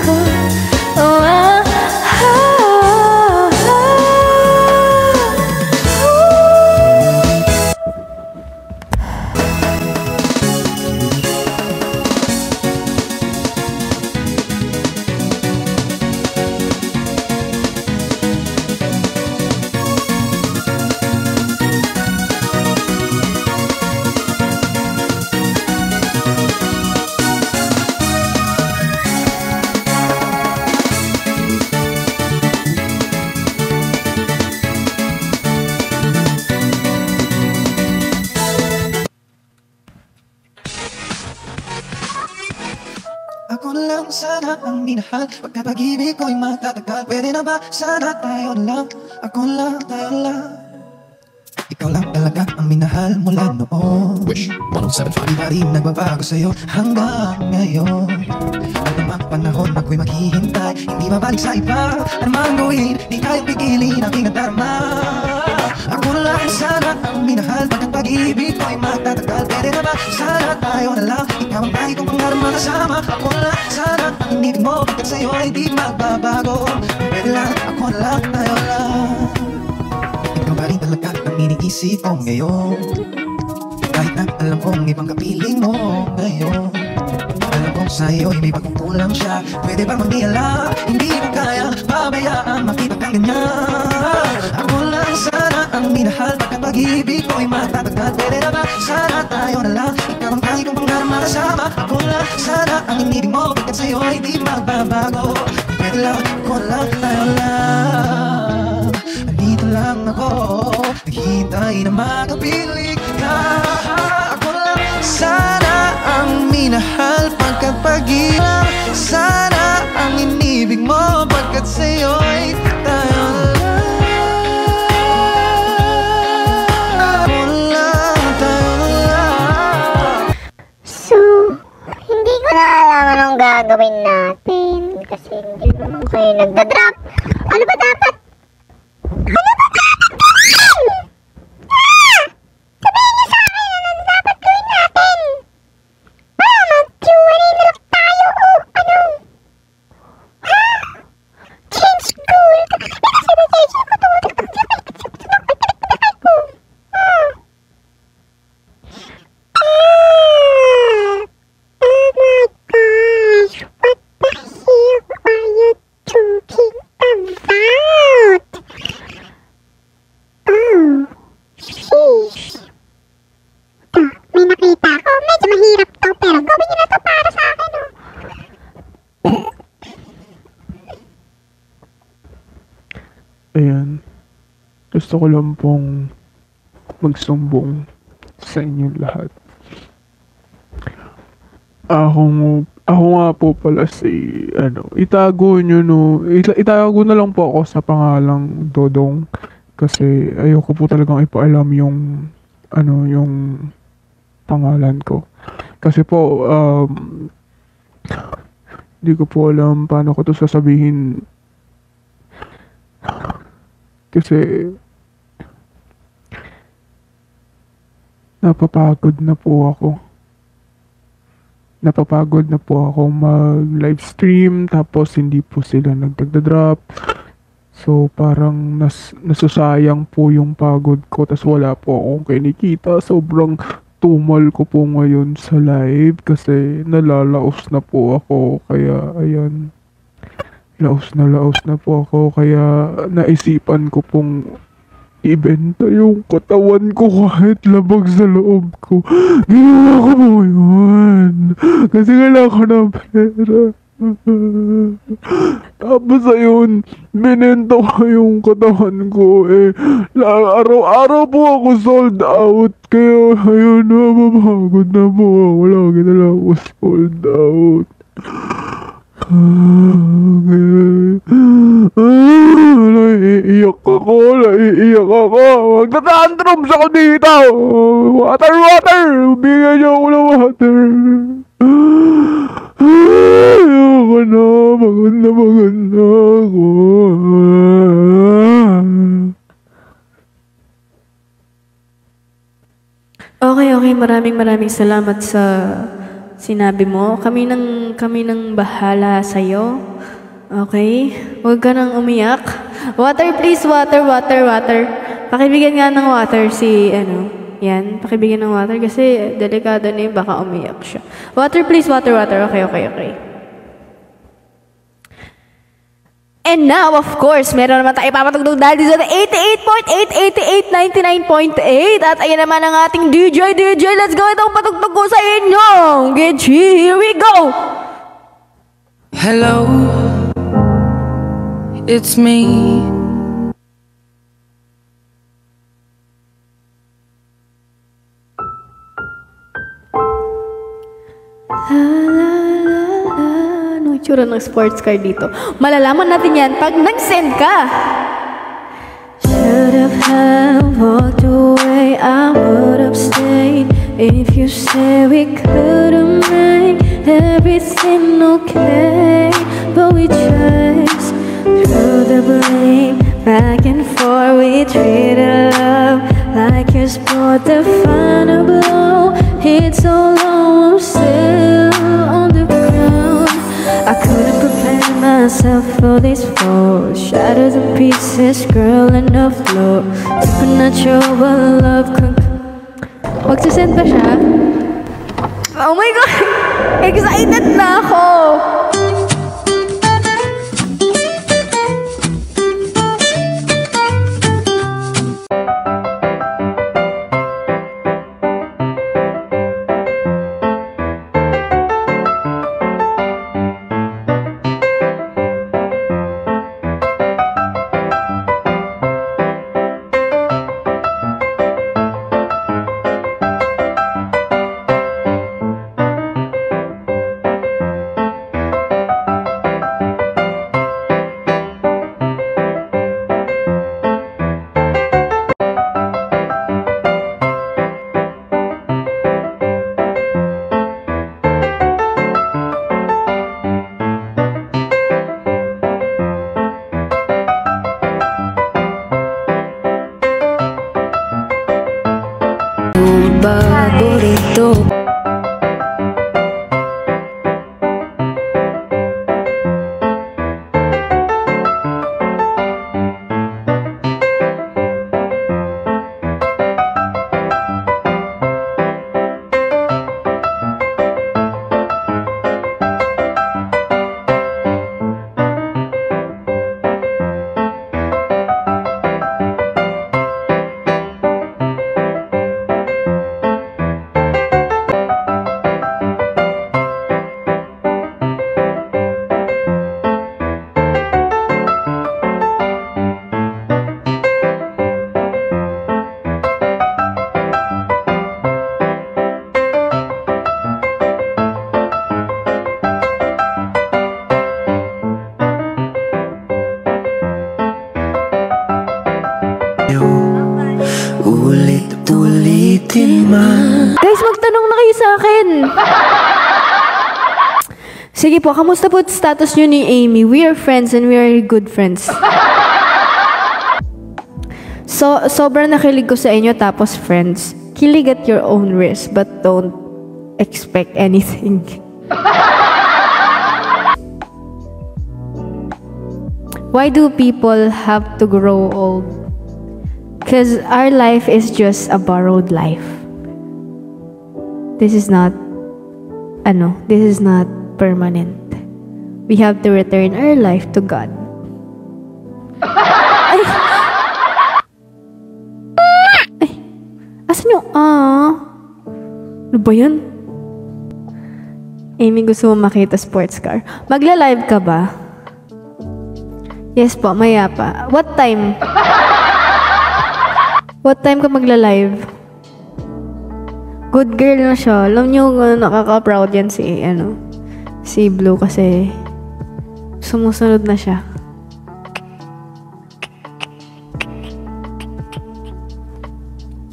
ko. Oh, ah, ah, ah. Ako lang sana ang minahal, pagkat pag-ibig ko'y matatagal. Pwede na ba sana tayo lang, ako lang, tayo lang. Ikaw lang talaga ang minahal mula noon. Wish 107.5. Di ba rin nagbabago sa'yo hanggang ngayon? At ang panahon ako'y maghihintay, hindi mabalik sa iba. Ano mang gawin, di tayo pigilin ang inadarma. Ako lang sana ang minahal, pagkat pag-ibig ko'y magtatagal. Pwede na ba sana tayo na lang, ikaw ang tayo kong pangarap makasama. Ako lang sana ang inibig mo, pagkat sa'yo ay di magbabago. Pwede lang, ako lang, tayo lang. Ikaw ba rin talaga ang iniisip ko ngayon? Kahit na alam kong ibang kapiling mo ngayon. Alam kong sa'yo'y may pagkukulang siya. Pwede ba mangiala? Hindi mo kaya pabayaan makita kang ganyan. Ako lang sana ang minahal, pagkat pag-ibig ko'y matatagal. Pwede na ba sana tayo na lang, ikaw ang tayo kong pangarap makasama. Ako lang sana ang inibig mo, pagkat sa'yo'y di magbabago. Pwede lang, ako lang, tayo lang. Andito lang ako, naghihintay na makapiling ka. Ako lang sana ang minahal, pagkat pag-ibig. Sana ang inibig mo, pagkat sa'yo'y tayo lang. Ako lang, tayo lang. So, hindi ko na alam anong gagawin natin kasi hindi naman kayo nagda-drop. Ano ba dapat? Ano ba dapat gawin? Sabihin niyo sa akin ano dapat gawin natin. Mag-Q&A na lang tayo o ano? Ha? Change school. Kasi na-change ako to. May nakita ako. Medyo mahirap to, pero gawin niyo na to para sa akin, oh. Ayan. Gusto ko lang pong magsumbong sa inyong lahat. Ako nga po pala si, itago nyo itago na lang po ako sa pangalang Dodong. Kasi ayoko po talagang ipaalam yung pangalan ko. Kasi po, hindi ko po alam paano ko to sasabihin. Kasi, napapagod na po ako mag-live stream, tapos hindi po sila nagdagda-drop. So, parang nasusayang po yung pagod ko, tas wala po akong kinikita. Sobrang tumal ko po ngayon sa live kasi nalalaos na po ako. Kaya, ayan. Laos na po ako. Kaya, naisipan ko pong ibenta yung katawan ko kahit labag sa loob ko. Ginawa ko po yun. Kasi kailangan ko ng pera. Tapos ayun, binenta ko yung katawan ko araw-araw po ako sold out. Kaya ayun, mapapagod na po ako. Lagi na lang ako sold out. Naiiyak ako. Magtatantrums ako dito. Water. Bigyan niyo ako ng water. Ayoko na. Pagod na ako. Okay. Maraming salamat sinabi mo. Kami nang bahala sa'yo. Okay? Huwag ka nang umiyak. Water please, water. Pakibigyan nga ng water si, yan. Pakibigyan ng water kasi delikado na yun, baka umiyak siya. Water please, water. Okay. And now, of course, meron naman tayo ipapatugtog dahil dito sa 88.8, 99.8. At ayan naman ang ating DJ. Let's go. Itong patugtog ko sa inyo. Getchi, here we go. Hello, it's me. Ano itsura ng sports car dito? Malalaman natin yan pag nag-send ka. Should have walked away, I would have stayed. If you say we could have made everything okay, but we just threw the blame back and forth. We treated love like you're supposed to find a blow. It's so long, I'm still on the ground. I couldn't prepare myself for this fall. Shattered in pieces, girl, on the floor. Supernatural love could... Magsisend ba siya? Oh my God! Excited na ako! Paborito. Ulit-ulitin man. Guys, magtanong na kayo sa akin. Sige po, kamusta po status nyo ni Amy? We are friends and we are good friends. So, sobrang nakilig ko sa inyo tapos friends. Kilig at your own risk but don't expect anything. Why do people have to grow old? Because our life is just a borrowed life. This is not permanent. We have to return our life to God. Ay! Asan yung ano ba yan? Amy, gusto mo makita sports car? Magla-live ka ba? Yes po, maya pa. What time? What time ka magla-live? Good girl na siya. Alam niyo, nakaka-proud yan si Blue kasi sumusunod na siya.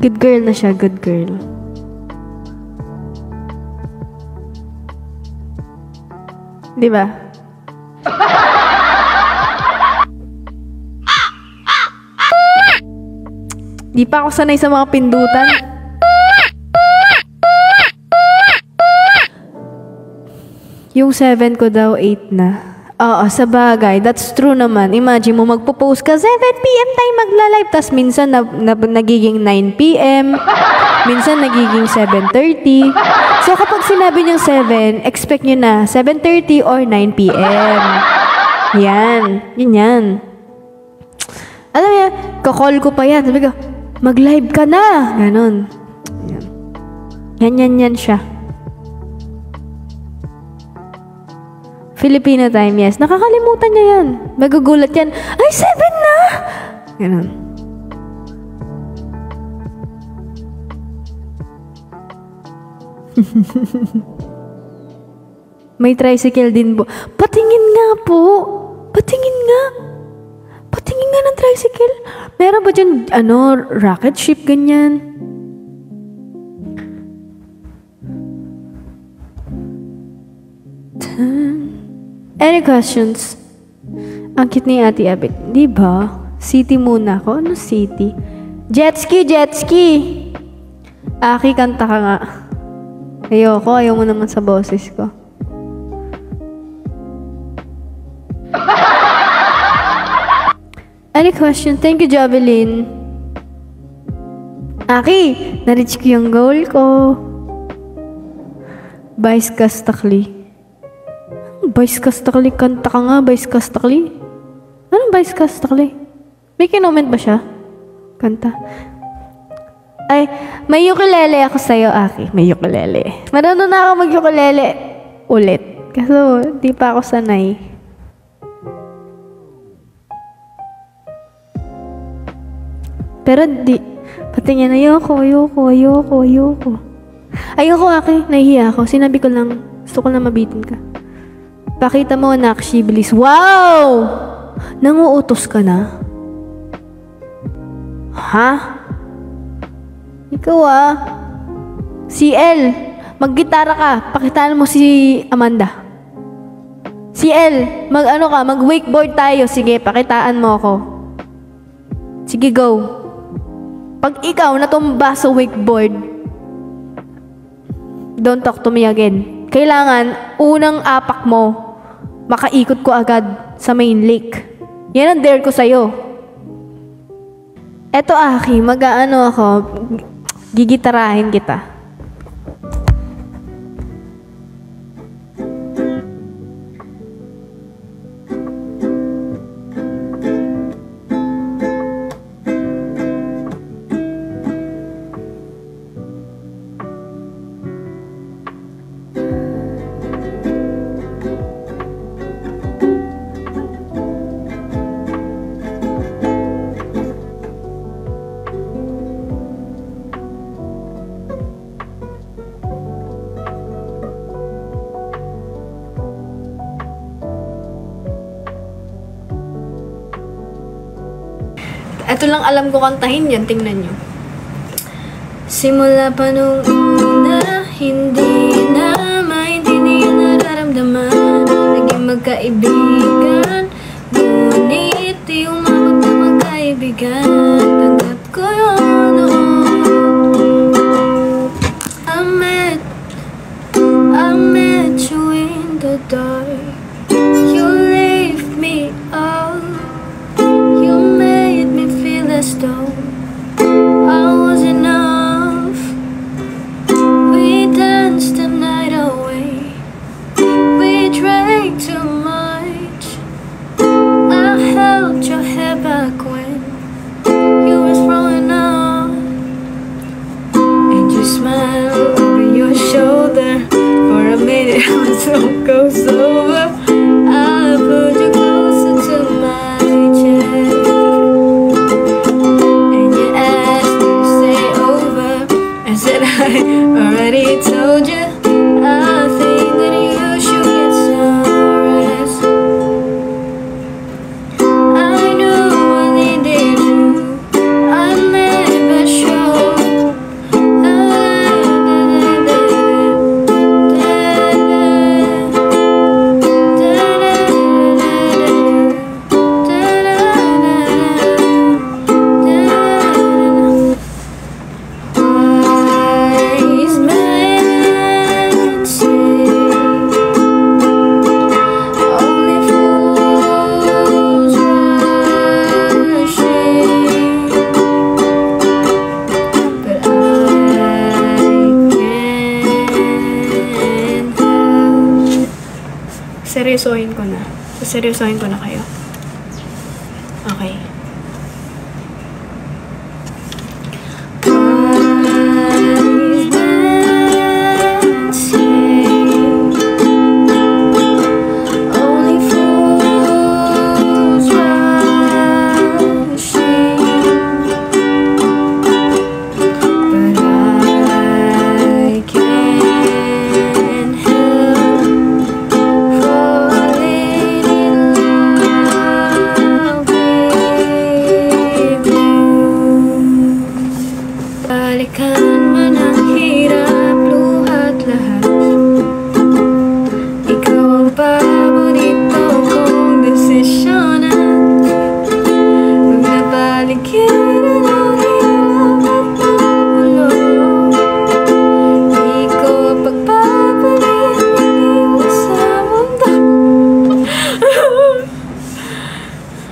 Good girl na siya, good girl. Diba? Di pa ako sanay sa mga pindutan. Yung 7 ko daw, 8 na. Oo, sa bagay. That's true naman. Imagine mo, magpo-post ka, 7 p.m. tayo magla-live. Tas minsan, nagiging 9 p.m. Minsan, nagiging 7:30. So, kapag sinabi niyang 7, expect niyo na 7:30 or 9 p.m. Yan. Yan. Alam niya, kakall ko pa yan. Sabi ko, mag-live ka na. Ganon. Yan siya. Filipino time, yes. Nakakalimutan niya yan. Magugulat yan. Ay, 7 na! Ganon. May tricycle din po. Patingin nga po. Patingin nga. Patingin nga ng tricycle. Meron ba dyan, rocket ship, ganyan? Any questions? Ang cute ni Ate Abet. Di ba? City muna ako. Ano city? Jetski! Aki, kanta ka nga. Ayoko. Ayaw mo naman sa boses ko. Any question? Thank you, Javelin. Aki, na-reach ko yung goal ko. Vice Kastakli. Vice Kastakli, kanta ka nga, Vice Kastakli. Anong Vice Kastakli? May kinoment ba siya? Kanta. Ay, may ukulele ako sa'yo, Aki. May ukulele. Marunong na ako mag-ukulele ulit. Kaso, di pa ako sanay. Pero patingin, ayoko. Ayoko, Aki. Nahihiya ako. Sinabi ko lang, gusto ko na mabitin ka. Pakita mo, Nakshi, bilis. Wow! Nanguutos ka na? Ha? Ikaw CL, maggitara ka. Pakitaan mo si Amanda. CL, mag-wakeboard tayo. Sige, pakitaan mo ako. Sige, go. Pag ikaw natumba sa wakeboard, don't talk to me again. Kailangan, unang apak mo, makaikot ko agad sa main lake. Yan ang dare ko sa'yo. Eto, Aki, ako, gigitarahin kita. Ito lang alam ko kantahin yan, tingnan nyo. Simula pa nung una, hindi na maintindihan nararamdaman. Naging magkaibigan, ngunit di umabot na magkaibigan. Tanggap ko yun noon. I met you in the dark. You lift me up. As though I was enough. We danced the night away. We drank too much. I held your hair back when Seryosohin ko na. Seryosohin ko na kayo. Okay. Balikan man ang hirap, luhat lahat. Ikaw ang paborito kong desisyonan. Kung nabalikin ang hirap at magulo, di ko pagpapalit, hindi mo sa mundo.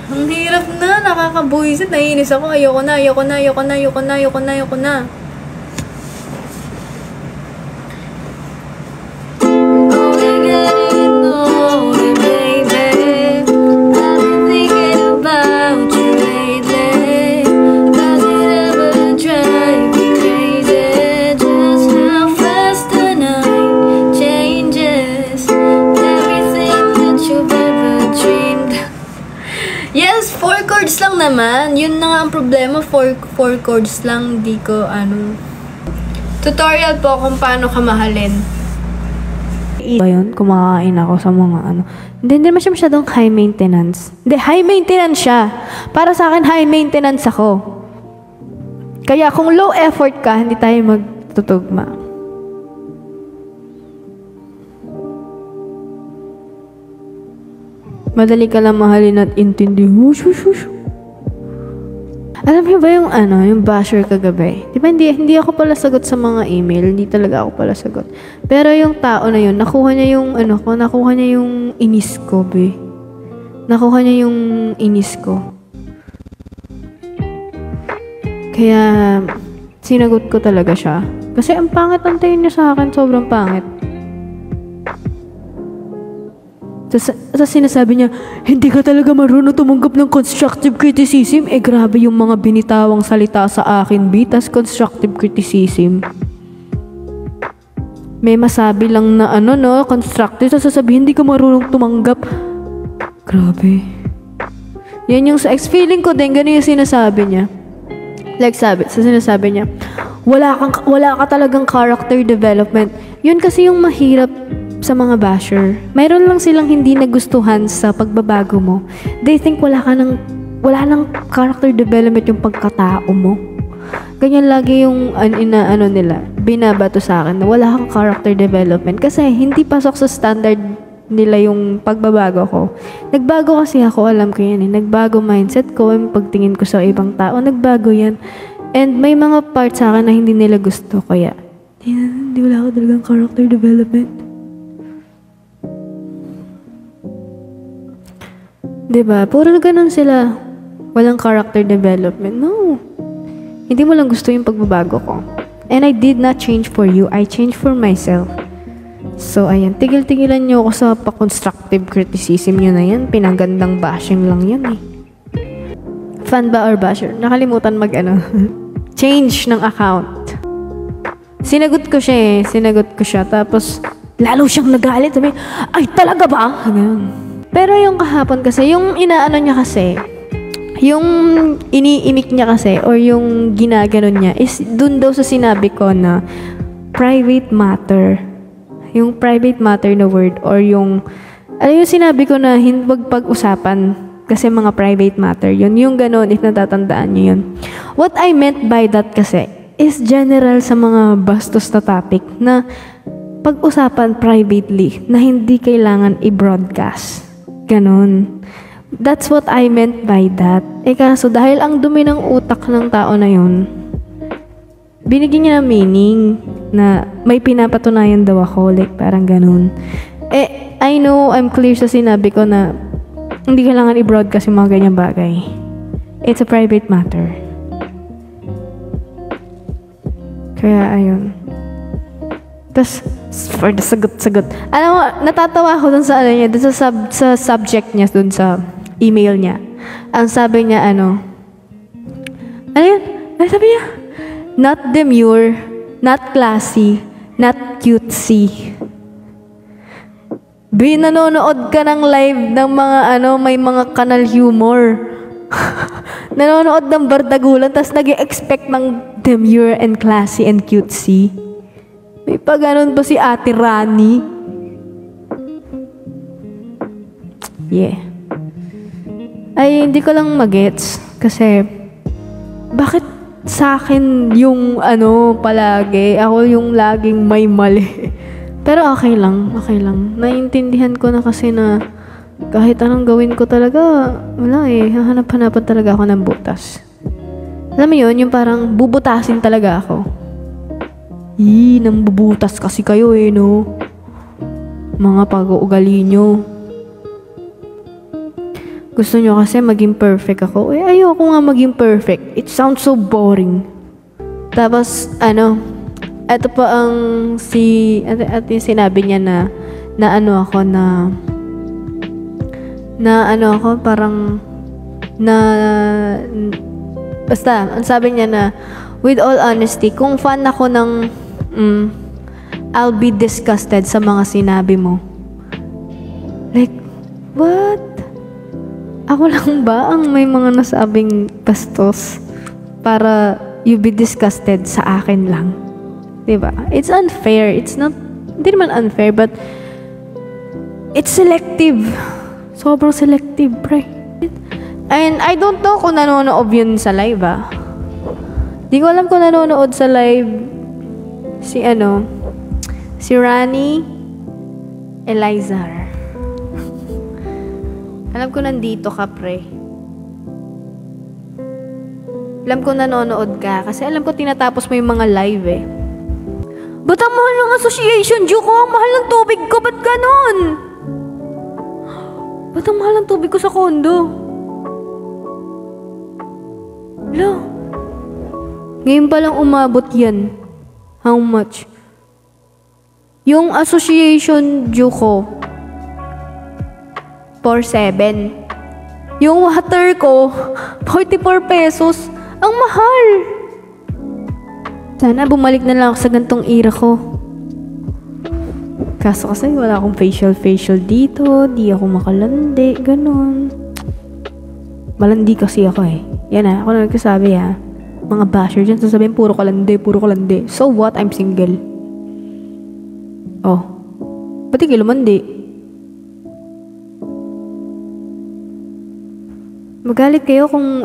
Ang hirap na, nakakabuisit, naiinis ako. Ayoko na. Only getting older, baby. I've been thinking about you lately. Does it ever drive you crazy? Just how fast the night changes. Everything that you've ever dreamed. Yes, 4 chords lang naman. Yun na nga ang problema, 4 chords lang. Di ko, tutorial po kung paano ka mahalin. Ayun, kumakain ako sa mga Hindi naman siya masyadong high maintenance. Hindi, high maintenance siya. Para sa akin, high maintenance ako. Kaya kung low effort ka, hindi tayo magtutugma. Madali ka lang mahalin at intindi. Alam mo ba yung basher kagabi? Di ba hindi ako pala sagot sa mga email, hindi talaga ako pala sagot. Pero yung tao na yun, nakuha niya yung inis ko, be. Nakuha niya yung inis ko. Kaya, sinagot ko talaga siya. Kasi ang pangit ang tingin niya sa akin, sobrang pangit. Tapos sinasabi niya, hindi ka talaga marunong tumanggap ng constructive criticism. Grabe yung mga binitawang salita sa akin, B. Tas constructive criticism. May masabi lang na constructive. Tapos sasabihin, hindi ka marunong tumanggap. Grabe. Yan yung sa ex-feeling ko din, ganun yung sinasabi niya. Like sinasabi niya, wala ka talagang character development. Yun kasi yung mahirap sa mga basher. Mayroon lang silang hindi nagustuhan sa pagbabago mo. They think wala nang character development yung pagkatao mo. Ganyan lagi yung nila, binabato sa akin na wala kang character development kasi hindi pasok sa standard nila yung pagbabago ko. Nagbago kasi ako, alam ko yan eh. Nagbago mindset ko, yung pagtingin ko sa ibang tao, nagbago yan. And may mga parts sa akin na hindi nila gusto, kaya hindi wala ako talagang character development. Diba? Puro ganun sila. Walang character development. No. Hindi mo lang gusto yung pagbabago ko. And I did not change for you. I changed for myself. So, ayan. Tigil-tigilan nyo ako sa pa-constructive criticism nyo na yan. Pinagandang bashing lang yan eh. Fan ba or basher? Nakalimutan change ng account. Sinagot ko siya. Tapos, lalo siyang nagalit. Sabi, ay talaga ba? Ganun. Pero yung kahapon kasi, yung niya kasi, yung iniimik niya kasi, or yung ginaganon niya, is dun daw sa sinabi ko na private matter. Yung private matter na word, or yung sinabi ko na wag pag-usapan kasi mga private matter. Yung ganon, if natatandaan niyo yun. What I meant by that kasi, is general sa mga bastos na topic na pag-usapan privately na hindi kailangan i-broadcast. Ganon. That's what I meant by that. Kaso dahil ang dumi ng utak ng tao na yun, binigyan niya ng meaning na may pinapatunayan daw ako. Like, parang ganon. I know, I'm clear sa sinabi ko na hindi kailangan i-broadcast yung mga ganyang bagay. It's a private matter. Kaya, ayun. Tapos, for the sagot-sagot. Alam mo, natatawa ako dun sa ano niya, dun sa subject niya, dun sa email niya. Ang sabi niya, ano yun? Ano sabi niya? Not demure, not classy, not cutesy. Nanonood ka ng live ng mga may mga kanal humor. Nanonood ng bardagulan, tapos nag-expect ng demure and classy and cutesy. May pa ganun ba si Ate Rani? Yeah. Ay, hindi ko lang magets. Kasi, bakit sa akin yung palagi? Ako yung laging may mali. Pero okay lang. Naiintindihan ko na kasi na kahit anong gawin ko talaga, wala eh. Hahanap-hanapan talaga ako ng butas. Alam mo yun, yung parang bubutasin talaga ako. Nang bubutas kasi kayo eh, no? Mga pag-uugali nyo. Gusto nyo kasi maging perfect ako. Eh, ayoko nga maging perfect. It sounds so boring. Tapos, ito pa ang yung sinabi niya basta, ang sabi niya na, with all honesty, kung fan ako ng I'll be disgusted sa mga sinabi mo. Like, what? Ako lang ba ang may mga nasabing bastos para you be disgusted sa akin lang? Diba? It's unfair. It's not, hindi naman unfair, but it's selective. Sobrang selective, pre. And I don't know kung nanonood yun sa live, Di ko alam kung nanonood sa live si Rani Elizar. Alam ko nandito ka, pre. Alam ko nanonood ka kasi alam ko tinatapos mo yung mga live eh. Ba't ang mahal ng association, Juko? Ang mahal ng tubig ko, ba't ganon? Ba't ang mahal ng tubig ko sa kondo? Lo, ngayon pa lang umabot yan. How much? Yung association Juko, 4.7. Yung water ko, 44 pesos. Ang mahal! Sana bumalik na lang ako sa gantong era ko. Kaso kasi wala akong facial dito. Di ako makalandi. Ganon. Malandi kasi ako eh. Yan ako na nagkasabi Mga basher dyan, sasabihin puro kalandi. So what? I'm single. Oh. Ba't di kayo lumandi? Magalit kayo kung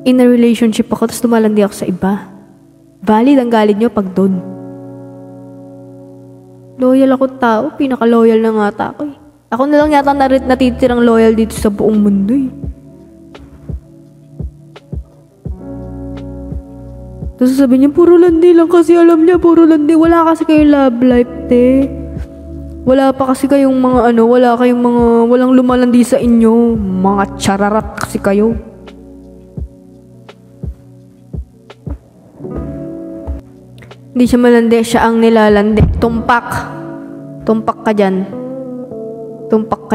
in a relationship ako tapos tumalandi ako sa iba. Valid ang galit nyo pag doon. Loyal ako tao. Pinaka-loyal na nga ako eh. Ako na lang yata natitirang loyal dito sa buong mundo eh. Tapos sabi niya, puro landi lang kasi alam niya, puro landi. Wala kasi kayong love life, te. Wala pa kasi kayong mga walang lumalandi sa inyo. Mga chararat kasi kayo. Hindi siya malandi, siya ang nilalandi. Tumpak ka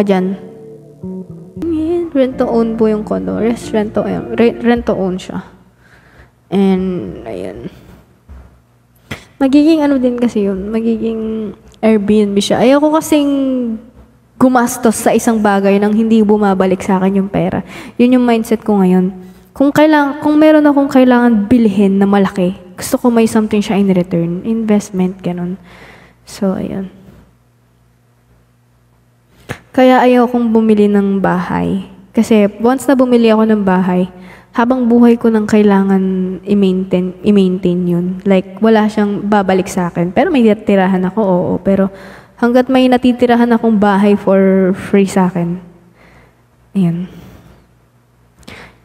dyan. Rent to own po yung condo. Rent to own siya. And, ayan. Magiging din kasi yun. Magiging Airbnb siya. Ayoko kasing gumastos sa isang bagay nang hindi bumabalik sa akin yung pera. Yun yung mindset ko ngayon. Kung meron akong kailangan bilhin na malaki, gusto ko may something siya in return. Investment, ganun. So, ayan. Kaya ayaw kong bumili ng bahay. Kasi once na bumili ako ng bahay, habang buhay ko nang kailangan i-maintain yun. Like, wala siyang babalik sa akin. Pero may natitirahan ako, oo. Pero hanggat may natitirahan akong bahay for free sa akin. Ayan.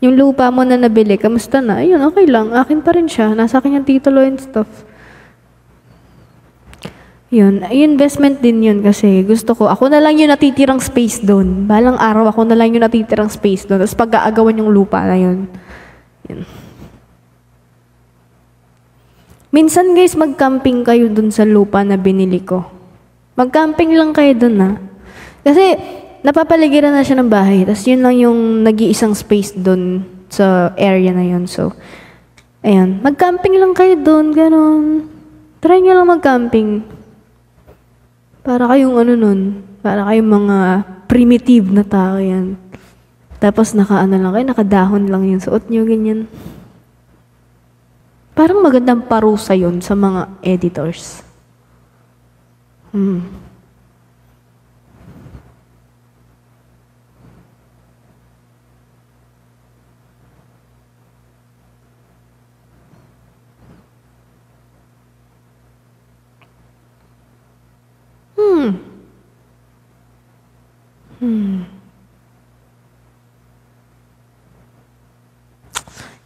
Yung lupa mo na nabili, kamusta na? Ayun, okay lang. Akin pa rin siya. Nasa akin yung titulo and stuff. Yun. Investment din yun kasi gusto ko. Ako na lang yung natitirang space doon. Balang araw, ako na lang yung natitirang space doon. Tapos pag-aagawan yung lupa na yun. Yun. Minsan guys, mag-camping kayo dun sa lupa na binili ko. Mag-camping lang kayo dun ha. Kasi napapaligiran na siya ng bahay. Tapos yun lang yung nag-iisang space dun sa area na yun. So, ayan. Mag-camping lang kayo dun, ganun. Try nyo lang mag-camping. Para kayong ano nun. Para kayong mga primitive na tao yan. Tapos naka-ano lang kayo, nakadahon lang yung suot nyo, ganyan. Parang magandang parusa yun sa mga editors. Hmm.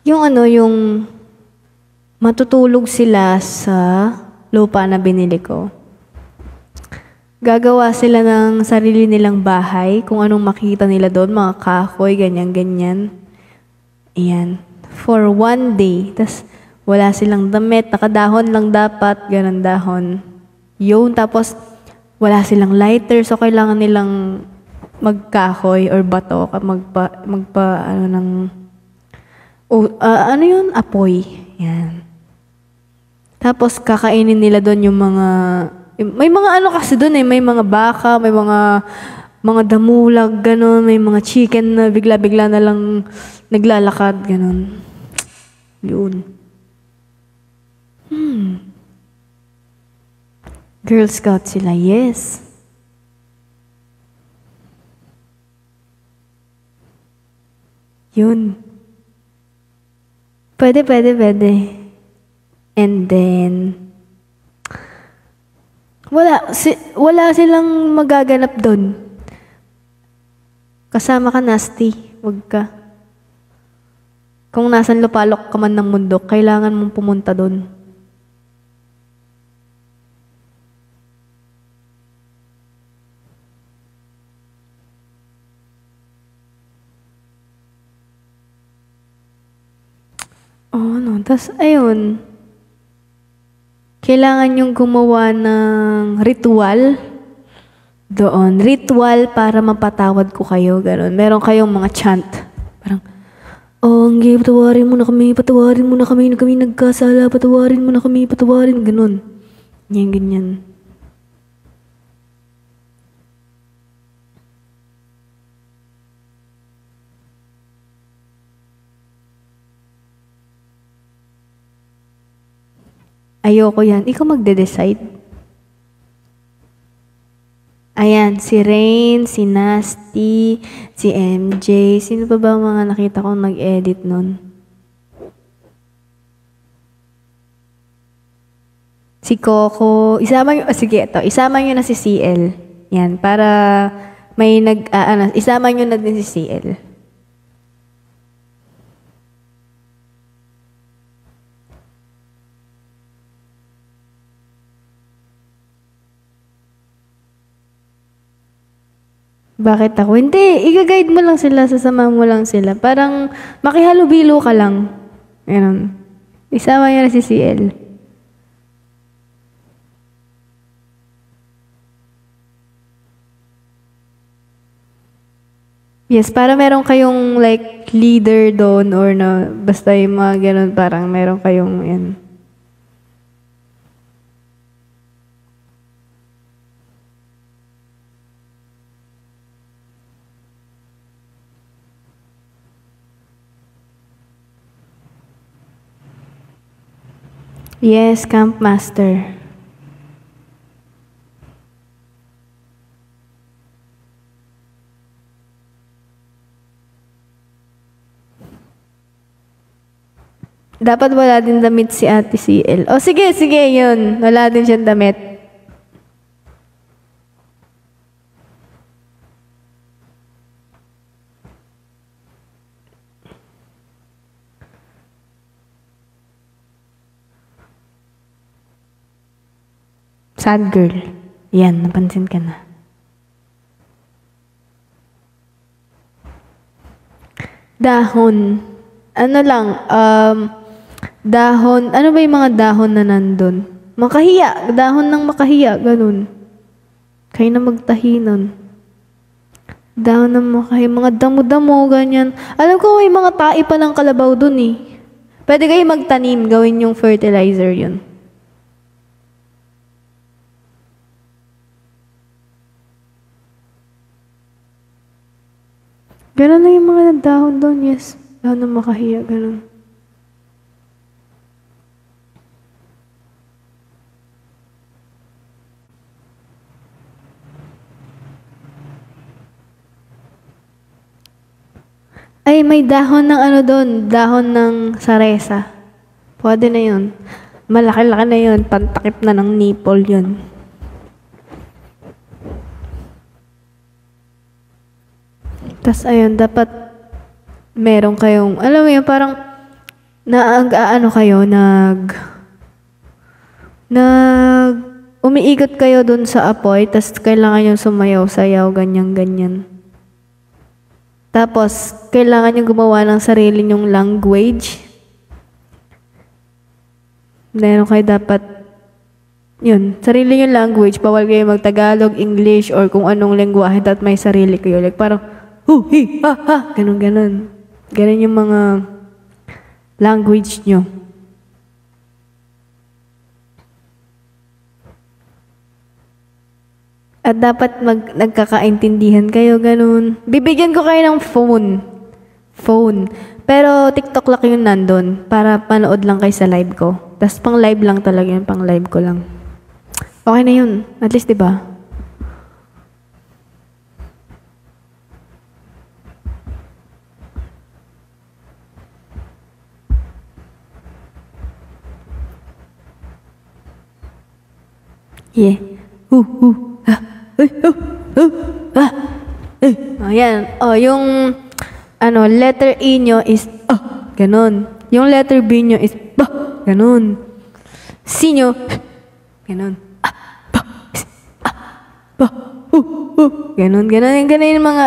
Yung ano, yung matutulog sila sa lupa na binili ko. Gagawa sila ng sarili nilang bahay, kung anong makita nila doon, mga kahoy, ganyan-ganyan. Ayan. For one day. Tapos, wala silang damit, nakadahon lang dapat, ganun dahon. Yun, tapos, wala silang lighter, so kailangan nilang magkahoy or bato, ano yun? Apoy. Yan. Tapos, kakainin nila doon yung mga, may mga ano kasi doon may mga baka, may mga damulag, ganun, may mga chicken na bigla-bigla na lang naglalakad, ganun. Yun. Girl Scout sila, yes. Yun. Pwede. And then, wala silang magaganap doon. Kasama ka, Nasty. Wag ka. Kung nasan lupalok ka man ng mundo, kailangan mong pumunta doon. Oh, no. Tapos, ayun. Kailangan yung gumawa ng ritual doon. Ritual para mapatawad ko kayo. Ganon. Meron kayong mga chant. Parang, oh, hindi, patawarin mo na kami, nagkasala, patawarin mo na kami, patawarin. Ganon. Ganyan. Ayoko yan. Ikaw magde-decide. Ayan, si Rain, si Nasty, si MJ. Sino pa ba mga nakita kong nag-edit nun? Si Coco. Isama nyo na si CL. Yan, para may isama nyo na din si CL. Bakit ako? Hindi, i-guide mo lang sila, sasama mo lang sila. Parang makihalubilo ka lang. Ganun. Isama niya na si CL. Yes, para meron kayong like leader doon or na basta yung mga ganun, parang meron kayong yan. Yes, Camp Master. Dapat wala din damit si Ate CL. O sige, yun. Wala din siyang damit. Sad girl. Yan, napansin ka na. Dahon. Ano lang, Dahon, ano ba yung mga dahon na nandun? Makahiya, dahon ng makahiya, ganun. Kayo na magtahi nun. Dahon ng makahiya, mga damo-damo, ganyan. Alam ko may mga tae pa ng kalabaw dun eh. Pwede kayo magtanim, gawin yung fertilizer yun. Ganun na yung mga dahon doon, yes. Dahon ng makahiya, ganun. Ay, may dahon ng ano doon, dahon ng saresa. Pwede na yun. Malaki-laki na yun, pantakip na ng nipple yun. Tapos ayun, dapat meron kayong, alam mo yun, parang ano kayo, umiikot kayo doon sa apoy, tapos kailangan yung sumayaw-sayaw, ganyan-ganyan. Tapos, kailangan nyo gumawa ng sarili nyong language. Meron kayo dapat, yun, sarili nyong language. Bawal kayo mag-Tagalog, English, or kung anong lengguwahe, dapat may sarili kayo. Like parang, hi, ha, ha, ganun. Ganun yung mga language nyo. At dapat nagkakaintindihan kayo, ganun. Bibigyan ko kayo ng phone. Pero TikTok lang yung nandun para panood lang kayo sa live ko. Tapos pang live lang talaga yun, pang live ko lang. Okay na yun. At least, diba? Yeah. Ayan. Yung letter E nyo is ganun. Yung letter B nyo is ganun. C nyo, ganun. Ganun yung mga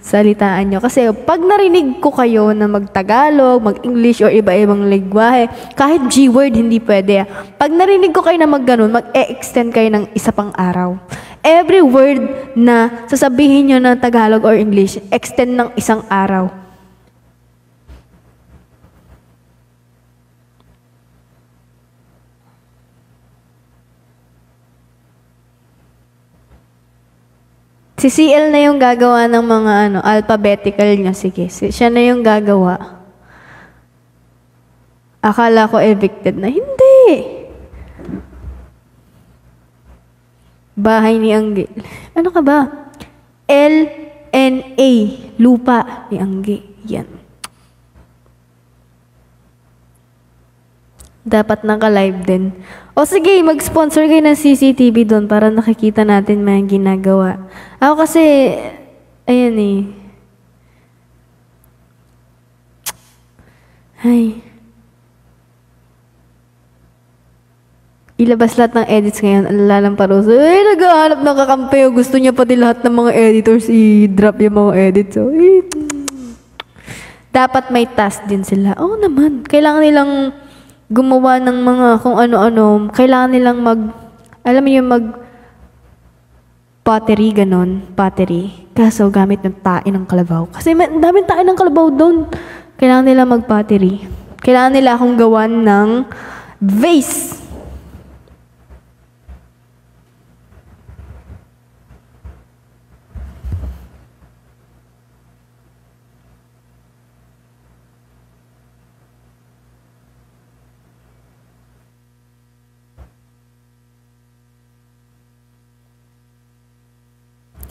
salitaan nyo. Kasi pag narinig ko kayo na mag-Tagalog, mag-English, or iba-ibang lengguwahe, kahit G-word, hindi pwede. Pag narinig ko kayo na mag-ganun, mag-e-extend kayo ng isa pang araw. Every word na sasabihin nyo na Tagalog or English, extend ng isang araw. Si CL na yung gagawa ng mga alphabetical niya. Sige, siya na yung gagawa. Akala ko evicted na. Hindi! Bahay ni Angge. Ano ka ba? LNA. Lupa ni Angge. Yan. Dapat naka-live din. O sige, mag-sponsor kayo ng CCTV doon para nakikita natin may ginagawa. Ako kasi, ayan eh. Ay. Ilabas lahat ng edits ngayon. Alalamparoso. Naghahanap ng kakampi. Gusto niya pati lahat ng mga editors i-drop yung mga edits. So, dapat may task din sila. Oo naman. Kailangan nilang gumawa ng mga kung ano-ano. Kailangan nilang pottery, ganon. Pottery. Kaso gamit ng tae ng kalabaw. Kasi daming tae ng kalabaw doon. Kailangan nila mag-pottery. Kailangan nila akong gawan ng vase.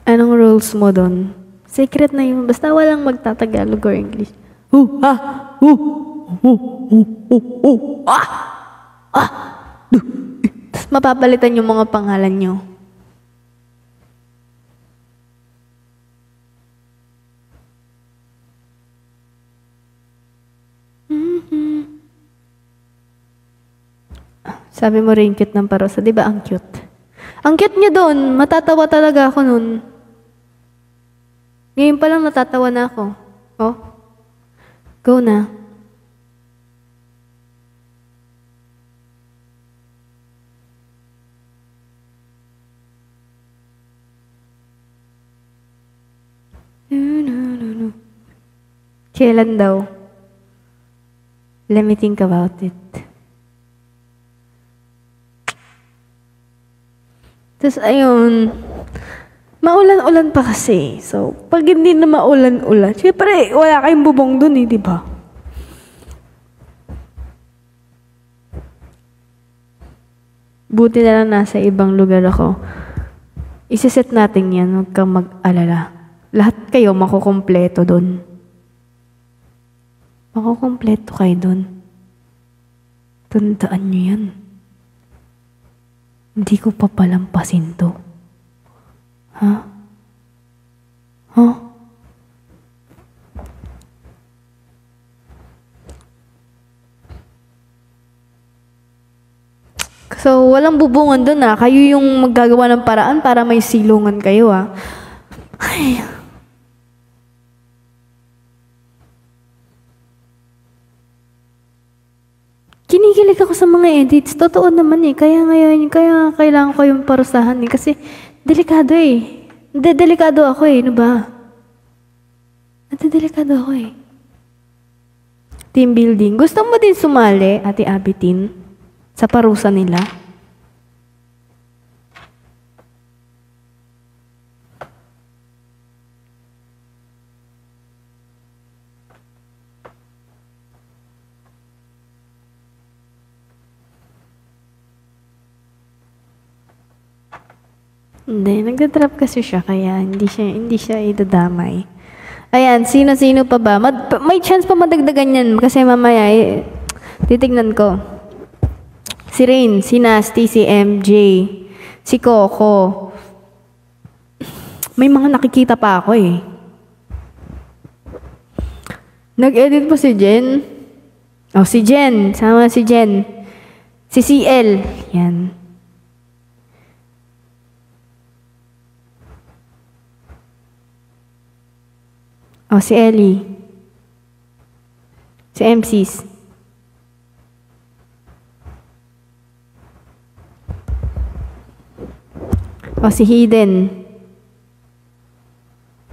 Anong rules mo doon? Secret na yun. Basta walang magtatagalog or English. Tapos mapapalitan yung mga pangalan nyo. Sabi mo rin cute ng parosa. Diba ang cute? Ang cute niya doon. Matatawa talaga ako noon. Ngayon pa lang natatawa na ako. Oh. Go na. Kailan daw? Let me think about it. Tapos ayun, maulan-ulan pa kasi. So, pag hindi na maulan-ulan, syempre wala kayong bubong dun eh, di ba? Buti na lang nasa ibang lugar ako. Isiset natin yan, huwag kang mag-alala. Lahat kayo makukumpleto dun. Makukumpleto kayo dun. Tandaan nyo yan. Hindi ko papalampasin to. Ha? Ha? So, walang bubungan doon ah. Kayo yung maggagawa ng paraan para may silungan kayo ah. Ay. Kinikilig ako sa mga edits. Totoo naman eh. Kaya ngayon, kaya kailangan ko yung parusahan eh. Kasi, delikado eh. Delikado ako eh. Ano ba? Delikado ako eh. Team building. Gusto mo din sumali, Ate Abitin, sa parusa nila? Hindi, nagda-drop kasi siya, kaya hindi siya idadamay. Ayan, sino-sino pa ba? May chance pa madagdagan yan, kasi mamaya, titignan ko. Si Rain, si Nasty, si MJ, si Coco. May mga nakikita pa ako eh. Nag-edit pa si Jen. Oh, si Jen. Sama si Jen. Si CL. Yan. Oh, si Ellie. Si MCs. Oh, si Hidden.